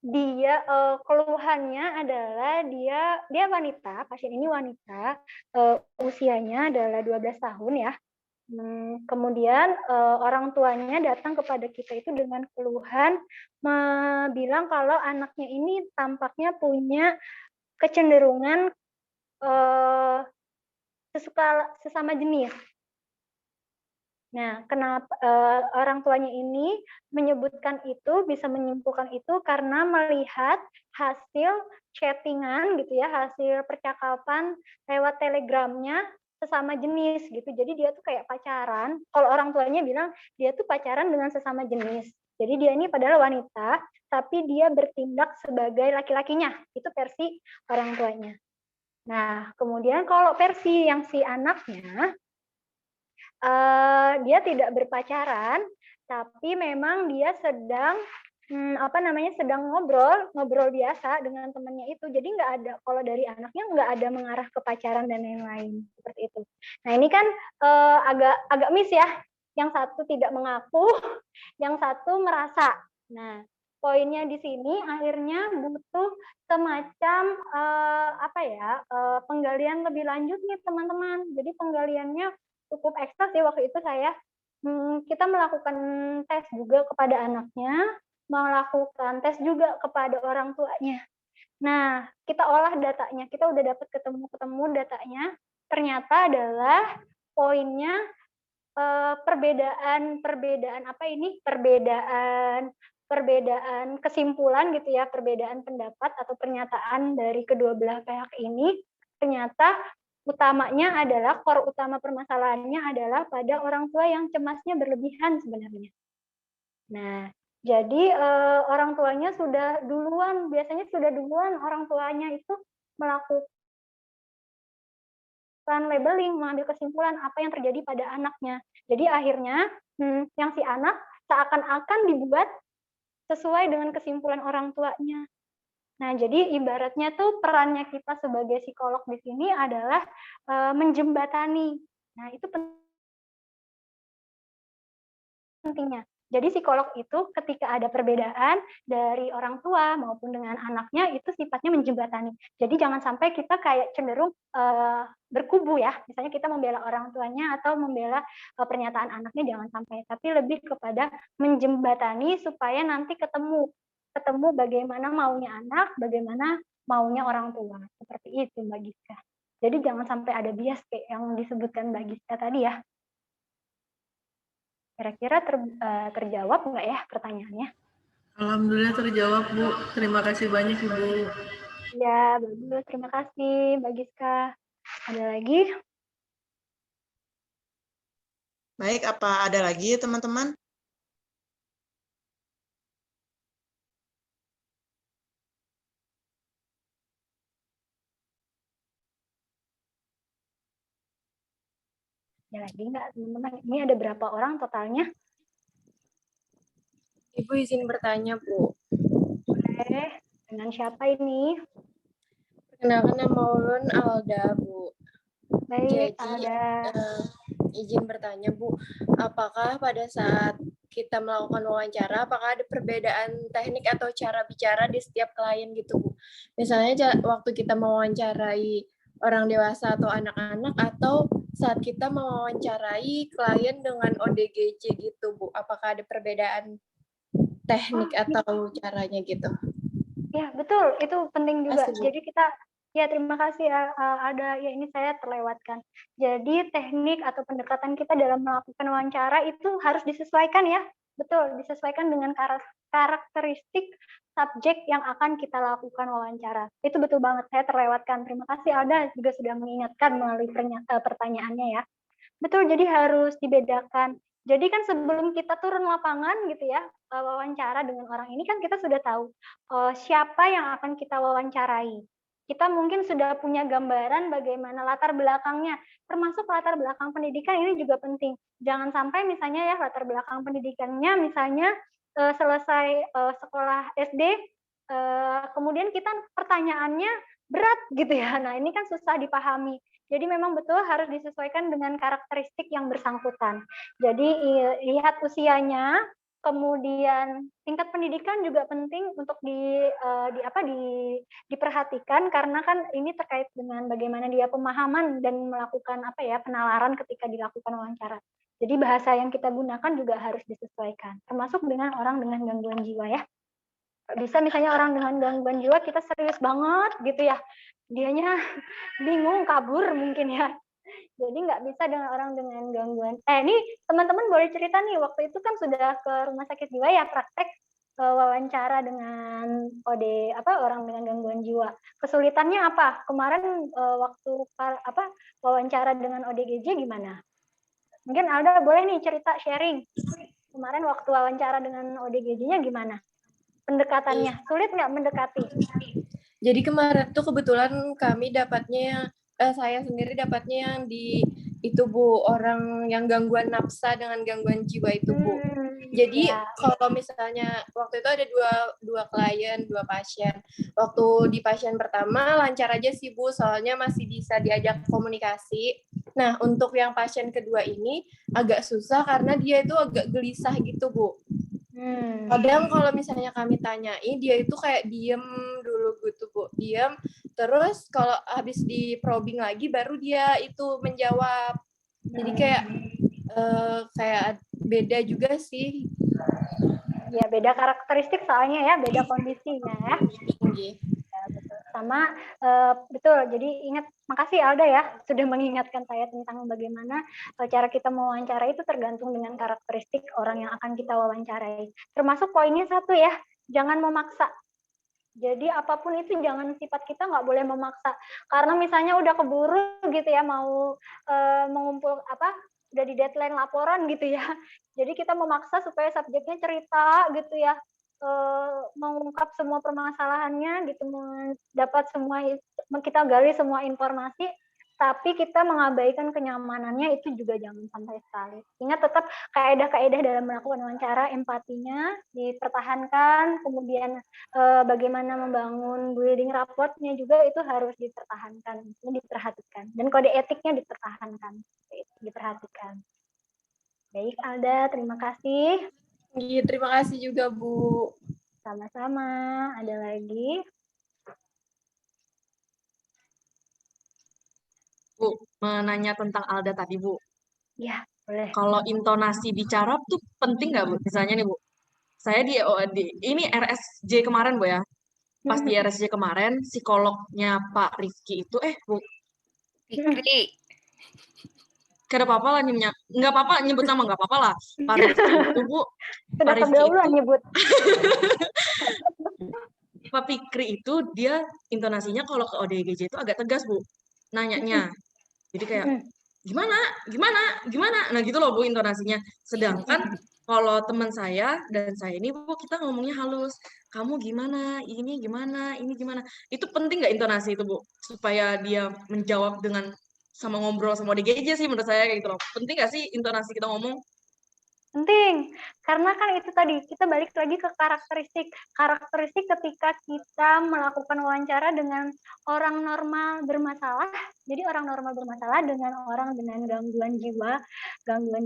dia keluhannya adalah dia wanita, pasien ini wanita, usianya adalah 12 tahun ya. Kemudian orang tuanya datang kepada kita itu dengan keluhan bilang kalau anaknya ini tampaknya punya kecenderungan sesama jenis. Nah, kenapa orang tuanya ini menyebutkan itu, bisa menyimpulkan itu karena melihat hasil chattingan gitu ya, hasil percakapan lewat telegramnya sesama jenis gitu. Jadi dia tuh kayak pacaran. Kalau orang tuanya bilang dia tuh pacaran dengan sesama jenis. Jadi dia ini padahal wanita, tapi dia bertindak sebagai laki-lakinya. Itu versi orang tuanya. Nah, kemudian kalau versi yang si anaknya, dia tidak berpacaran, tapi memang dia sedang sedang ngobrol biasa dengan temannya itu. Jadi nggak ada, kalau dari anaknya nggak ada mengarah ke pacaran dan lain-lain seperti itu. Nah ini kan agak miss ya. Yang satu tidak mengaku, yang satu merasa. Nah poinnya di sini akhirnya butuh semacam penggalian lebih lanjut nih teman-teman. Jadi penggaliannya cukup ekstra sih waktu itu kita melakukan tes juga kepada anaknya, melakukan tes juga kepada orang tuanya. Nah, kita olah datanya, kita udah dapat ketemu datanya, ternyata adalah poinnya perbedaan kesimpulan gitu ya, perbedaan pendapat atau pernyataan dari kedua belah pihak ini ternyata utamanya adalah core utama permasalahannya adalah pada orang tua yang cemasnya berlebihan sebenarnya. Nah, jadi orang tuanya biasanya sudah duluan orang tuanya itu melakukan labeling, mengambil kesimpulan apa yang terjadi pada anaknya. Jadi akhirnya yang si anak seakan-akan dibuat sesuai dengan kesimpulan orang tuanya. Nah, jadi ibaratnya tuh perannya kita sebagai psikolog di sini adalah menjembatani. Nah, itu pentingnya. Jadi psikolog itu ketika ada perbedaan dari orang tua maupun dengan anaknya itu sifatnya menjembatani. Jadi jangan sampai kita kayak cenderung berkubu ya. Misalnya kita membela orang tuanya atau membela pernyataan anaknya, jangan sampai. Tapi lebih kepada menjembatani supaya nanti ketemu bagaimana maunya anak, bagaimana maunya orang tua. Seperti itu Mbak Giska. Jadi jangan sampai ada bias kayak yang disebutkan Mbak Giska tadi ya. Kira-kira terjawab nggak ya pertanyaannya? Alhamdulillah terjawab, Bu. Terima kasih banyak, Ibu. Ya, bagus. Terima kasih, Mbak Giska. Ada lagi? Baik, apa ada lagi teman-teman? Ada lagi nggak, teman-teman? Ini ada berapa orang totalnya? Ibu izin bertanya, Bu. Boleh. Dengan siapa ini? Perkenalkan nama Ulun Alda, Bu. Baik, Jadi, Alda. izin bertanya, Bu. Apakah pada saat kita melakukan wawancara, apakah ada perbedaan teknik atau cara bicara di setiap klien gitu, Bu? Misalnya waktu kita mewawancarai orang dewasa atau anak-anak, atau saat kita mewawancarai klien dengan ODGJ gitu, Bu. Apakah ada perbedaan teknik atau caranya gitu? Ya, betul. Itu penting juga. Asli. Jadi kita, ya terima kasih ada, ya ini saya terlewatkan. Jadi teknik atau pendekatan kita dalam melakukan wawancara itu harus disesuaikan ya Betul, disesuaikan dengan karakteristik subjek yang akan kita lakukan wawancara. Itu betul banget, saya terlewatkan. Terima kasih Alda juga sudah mengingatkan melalui pertanyaannya ya. Betul, jadi harus dibedakan. Jadi kan sebelum kita turun lapangan gitu ya, wawancara dengan orang ini kan kita sudah tahu siapa yang akan kita wawancarai. Kita mungkin sudah punya gambaran bagaimana latar belakangnya, termasuk latar belakang pendidikan ini juga penting. Jangan sampai misalnya ya latar belakang pendidikannya misalnya selesai sekolah SD, kemudian kita pertanyaannya berat gitu ya. Nah ini kan susah dipahami. Jadi memang betul harus disesuaikan dengan karakteristik yang bersangkutan. Jadi lihat usianya, kemudian tingkat pendidikan juga penting untuk diperhatikan karena kan ini terkait dengan bagaimana dia pemahaman dan melakukan penalaran ketika dilakukan wawancara. Jadi bahasa yang kita gunakan juga harus disesuaikan, termasuk dengan orang dengan gangguan jiwa ya. Bisa misalnya orang dengan gangguan jiwa kita serius banget gitu ya, dianya bingung kabur mungkin ya. Jadi nggak bisa dengan orang dengan gangguan. Ini teman-teman boleh cerita nih, waktu itu kan sudah ke rumah sakit jiwa ya praktek wawancara dengan orang dengan gangguan jiwa. Kesulitannya apa? Kemarin waktu wawancara dengan ODGJ gimana? Mungkin Alda boleh nih cerita sharing. Kemarin waktu wawancara dengan ODGJ-nya gimana? Pendekatannya sulit nggak mendekati? Jadi kemarin tuh kebetulan kami dapatnya, saya sendiri dapatnya yang di itu Bu, orang yang gangguan nafsa dengan gangguan jiwa itu Bu. Jadi kalau misalnya waktu itu ada dua klien, 2 pasien. Waktu di pasien pertama lancar aja sih Bu, soalnya masih bisa diajak komunikasi. Nah untuk yang pasien kedua ini agak susah karena dia itu agak gelisah gitu Bu. Kadang kalau misalnya kami tanyain, dia itu kayak diem dulu gitu Bu, diem. Terus kalau habis di probing lagi, baru dia itu menjawab. Jadi kayak beda juga sih. Ya beda karakteristik soalnya ya, beda kondisinya ya. Tinggi. Sama betul, jadi ingat, makasih Alda ya sudah mengingatkan saya tentang bagaimana cara kita mewawancara itu tergantung dengan karakteristik orang yang akan kita wawancarai. Termasuk poinnya 1 ya, jangan memaksa. Jadi apapun itu jangan, sifat kita nggak boleh memaksa. Karena misalnya udah keburu gitu ya, mau mengumpul udah di deadline laporan gitu ya. Jadi kita memaksa supaya subjeknya cerita gitu ya, mengungkap semua permasalahannya gitu, kita gali semua informasi, tapi kita mengabaikan kenyamanannya, itu juga jangan sampai sekali. Ingat tetap kaedah-kaedah dalam melakukan wawancara, empatinya dipertahankan, kemudian bagaimana membangun building rapportnya juga itu harus dipertahankan, diperhatikan, dan kode etiknya dipertahankan, diperhatikan. Baik Alda, terima kasih. Iya, terima kasih juga Bu. Sama-sama. Ada lagi? Bu, menanya tentang Alda tadi, Bu. Ya, boleh. Kalau intonasi bicara tuh penting nggak, Bu? Misalnya nih, Bu, saya ini RSJ kemarin, Bu ya. Pas di RSJ kemarin, psikolognya Pak Rifki itu, Bu. Fikri. Gak ada apa-apa lah, nggak apa-apa nyebut nama, nggak apa-apa lah. Pak Rifki itu, Bu. Sudah pergaulan nyebut. Pak Fikri itu dia intonasinya kalau ke ODGJ itu agak tegas, Bu. Nanyanya. Jadi kayak gimana? Nah gitu loh Bu intonasinya. Sedangkan kalau teman saya dan saya ini Bu, kita ngomongnya halus. Kamu gimana? Ini gimana? Itu penting nggak intonasi itu Bu? Supaya dia menjawab dengan sama ngobrol sama ODGJ sih menurut saya kayak gitu loh. Penting nggak sih intonasi kita ngomong? Penting, karena kan itu tadi, kita balik lagi ke karakteristik ketika kita melakukan wawancara dengan orang normal bermasalah. Jadi orang normal bermasalah dengan orang dengan gangguan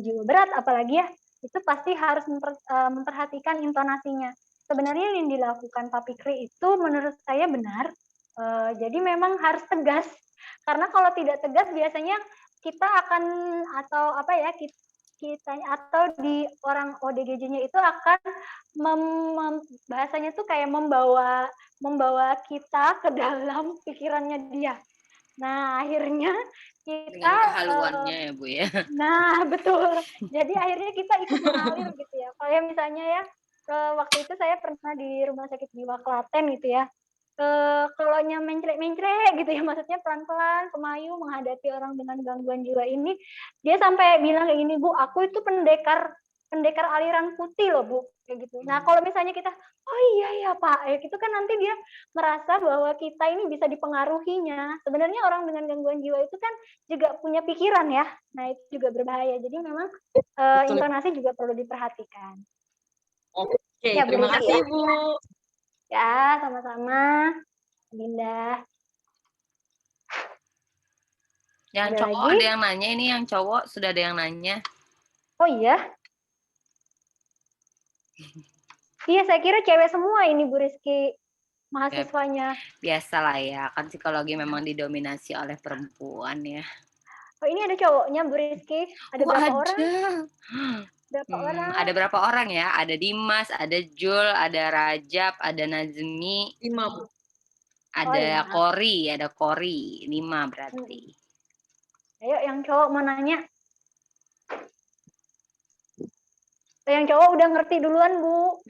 jiwa berat apalagi ya, itu pasti harus memperhatikan intonasinya. Sebenarnya yang dilakukan Pak Fikri itu menurut saya benar, jadi memang harus tegas, karena kalau tidak tegas biasanya kita akan atau di orang ODGJ-nya itu akan bahasanya tuh kayak membawa kita ke dalam pikirannya dia. Nah, akhirnya Dengan kita, kehaluannya ya, Bu, ya. nah, betul. Jadi akhirnya kita ikut mengalir gitu ya. Kayak misalnya ya, waktu itu saya pernah di Rumah Sakit Jiwa Klaten gitu ya. Kalau mencret-mencret gitu ya, maksudnya pelan-pelan, kemayu menghadapi orang dengan gangguan jiwa ini, dia sampai bilang kayak gini, "Bu, aku itu pendekar pendekar aliran putih loh, Bu," kayak gitu. Nah, kalau misalnya kita, "Oh iya ya, Pak," ya gitu kan nanti dia merasa bahwa kita ini bisa dipengaruhinya. Sebenarnya orang dengan gangguan jiwa itu kan juga punya pikiran ya. Nah, itu juga berbahaya. Jadi memang, Betul. intonasi juga perlu diperhatikan. Oke, Ya, Bu terima Rizky kasih, ya. Bu. Ya, sama-sama, Dinda. Yang Ada cowok lagi? ada yang nanya, ini yang cowok sudah ada yang nanya. Oh iya? Iya, saya kira cewek semua ini Bu Rizky mahasiswanya. Biasalah ya, kan psikologi memang didominasi oleh perempuan ya. Oh, ini ada cowoknya Bu Rizky. Ada berapa orang? Berapa orang? Ada berapa orang ya? Ada Dimas, ada Jul, ada Rajab, ada Nazmi, 5, Bu. ada 5. Kori, ada Kori. 5 berarti. Ayo yang cowok mau nanya. Yang cowok udah ngerti duluan, Bu.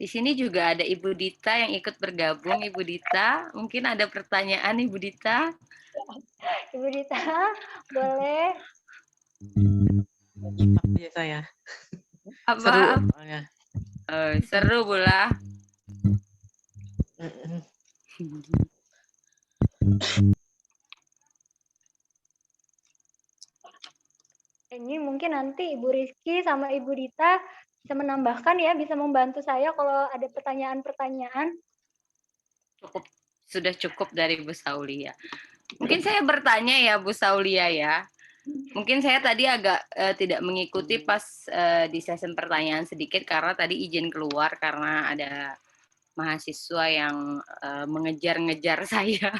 Di sini juga ada Ibu Dita yang ikut bergabung. Ibu Dita, mungkin ada pertanyaan Ibu Dita? Ibu Dita, boleh? Ya saya. Apa? Seru soalnya. Seru pula. Ini mungkin nanti Ibu Rizky sama Ibu Dita bisa menambahkan ya, bisa membantu saya kalau ada pertanyaan-pertanyaan. Sudah cukup dari Bu Saulia. Mungkin saya bertanya ya Bu Saulia ya. Mungkin saya tadi agak tidak mengikuti pas di sesi pertanyaan sedikit karena tadi izin keluar karena ada mahasiswa yang mengejar-ngejar saya.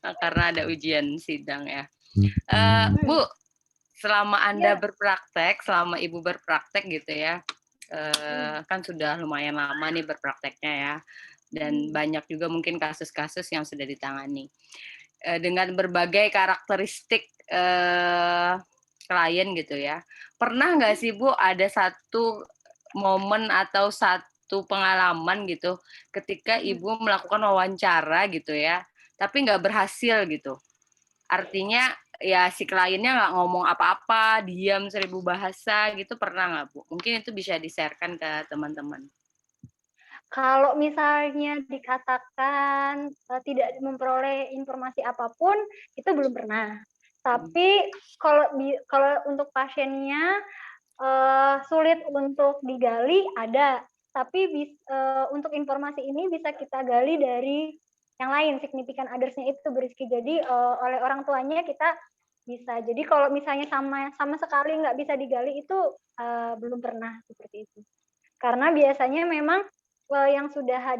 Karena ada ujian sidang ya. Bu, selama Anda berpraktek, selama Ibu berpraktek gitu ya, kan sudah lumayan lama nih berprakteknya ya, dan banyak juga mungkin kasus-kasus yang sudah ditangani. Dengan berbagai karakteristik klien gitu ya, pernah nggak sih Bu ada satu momen atau satu pengalaman gitu ketika Ibu melakukan wawancara gitu ya, tapi nggak berhasil gitu? Artinya ya si kliennya nggak ngomong apa-apa, diam 1000 bahasa gitu, pernah nggak Bu? Mungkin itu bisa di-share-kan ke teman-teman. Kalau misalnya dikatakan tidak memperoleh informasi apapun, itu belum pernah. Tapi kalau untuk pasiennya sulit untuk digali ada, tapi untuk informasi ini bisa kita gali dari yang lain, signifikan others-nya itu Rizky. Jadi oleh orang tuanya kita bisa. Jadi kalau misalnya sama sekali nggak bisa digali itu belum pernah seperti itu. Karena biasanya memang yang sudah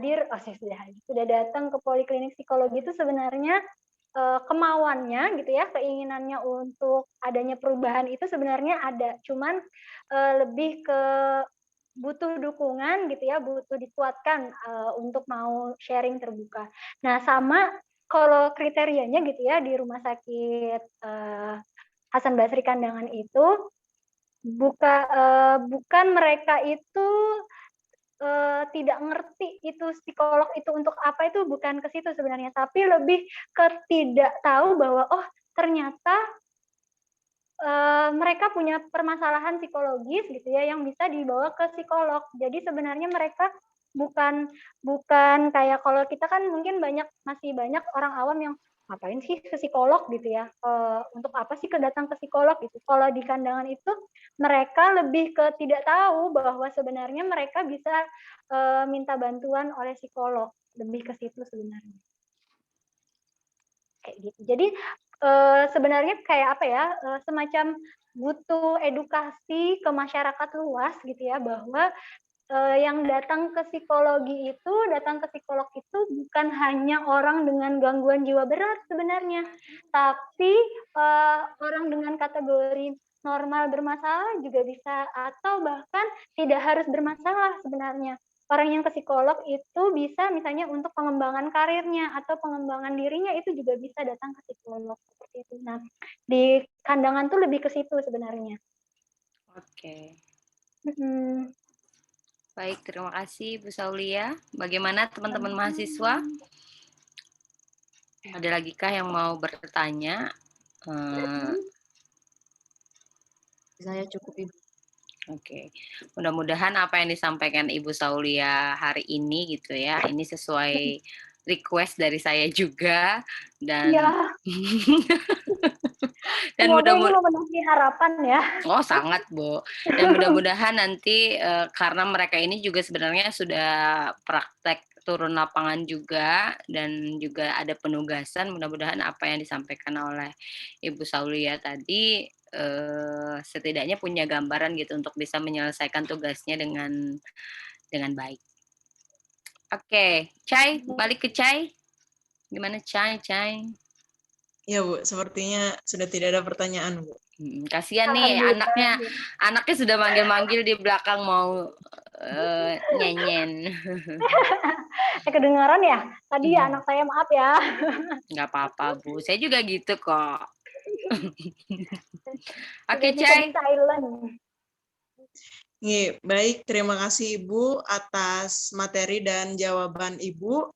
sudah datang ke poliklinik psikologi itu sebenarnya kemauannya gitu ya, keinginannya untuk adanya perubahan itu sebenarnya ada, cuman lebih ke butuh dukungan gitu ya, butuh dikuatkan untuk mau sharing terbuka. Nah, sama kalau kriterianya gitu ya di Rumah Sakit Hasan Basri Kandangan itu bukan mereka itu tidak ngerti itu psikolog itu untuk apa, itu bukan ke situ sebenarnya, tapi lebih ke tidak tahu bahwa oh ternyata mereka punya permasalahan psikologis gitu ya yang bisa dibawa ke psikolog. Jadi sebenarnya mereka bukan kayak kalau kita kan mungkin masih banyak orang awam yang ngapain sih ke psikolog gitu ya, untuk apa sih datang ke psikolog gitu. Kalau di Kandangan itu mereka lebih ke tidak tahu bahwa sebenarnya mereka bisa minta bantuan oleh psikolog, lebih ke situ sebenarnya. Kayak gitu. Jadi sebenarnya kayak apa ya, semacam butuh edukasi ke masyarakat luas gitu ya, bahwa yang datang ke psikolog itu bukan hanya orang dengan gangguan jiwa berat sebenarnya, tapi orang dengan kategori normal bermasalah juga bisa, atau bahkan tidak harus bermasalah sebenarnya. Orang yang ke psikolog itu bisa misalnya untuk pengembangan karirnya atau pengembangan dirinya itu juga bisa datang ke psikolog seperti itu. Nah, di kandangan tuh lebih ke situ sebenarnya. Oke. Baik, terima kasih Bu Saulia. Bagaimana teman-teman mahasiswa? Ada lagi kah yang mau bertanya? Saya cukup, Ibu. Oke, mudah-mudahan apa yang disampaikan Ibu Saulia hari ini gitu ya, ini sesuai request dari saya juga dan Iya. dan Semoga ini mudah-mudahan memenuhi harapan ya. oh sangat Bu, dan mudah-mudahan nanti karena mereka ini juga sebenarnya sudah praktek turun lapangan juga dan juga ada penugasan, mudah-mudahan apa yang disampaikan oleh Ibu Saulia tadi setidaknya punya gambaran gitu untuk bisa menyelesaikan tugasnya dengan baik. Oke, Cai, balik ke Cai. Gimana Cai? Ya Bu, sepertinya sudah tidak ada pertanyaan Bu. Kasihan nih anaknya sudah manggil-manggil di belakang mau nyanyen. Kedengaran ya? Tadi ya anak saya, maaf ya. Nggak apa-apa Bu, saya juga gitu kok. Oke, Tidak bisa Cai. di silent. Baik, terima kasih Ibu atas materi dan jawaban Ibu.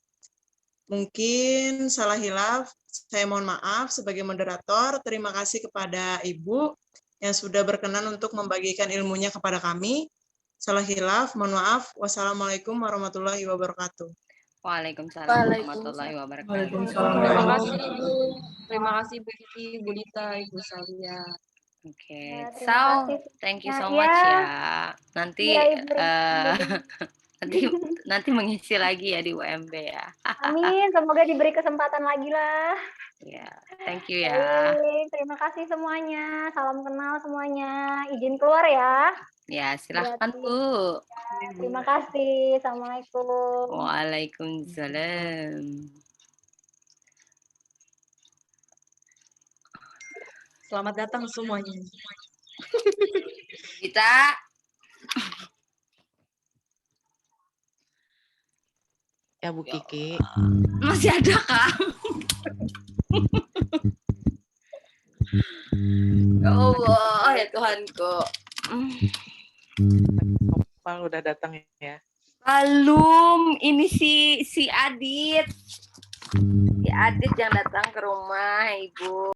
Mungkin salah hilaf, saya mohon maaf sebagai moderator. Terima kasih kepada Ibu yang sudah berkenan untuk membagikan ilmunya kepada kami. Salah hilaf, mohon maaf. Wassalamualaikum warahmatullahi wabarakatuh. Waalaikumsalam warahmatullahi wabarakatuh. Waalaikumsalam. Terima kasih, Ibu. Terima kasih, Bu Vicky, Bu Dita, Ibu Saulia. Oke, Ya, so terima kasih. thank you so Ya. much ya. Nanti Ya, Ibu. nanti mengisi lagi ya di UMB ya. Amin, semoga diberi kesempatan lagi lah. Ya, thank you ya. Baik, terima kasih semuanya. Salam kenal semuanya. Izin keluar ya. Ya, silahkan Berarti. Bu. Ya, terima kasih. Assalamualaikum. Waalaikumsalam. Selamat datang semuanya. Kita Ya Bu Kiki. masih ada kah? Ya Allah, ya Tuhanku. Opal udah datang ya. Belum, ini si Adit. Si Adit yang datang ke rumah Ibu.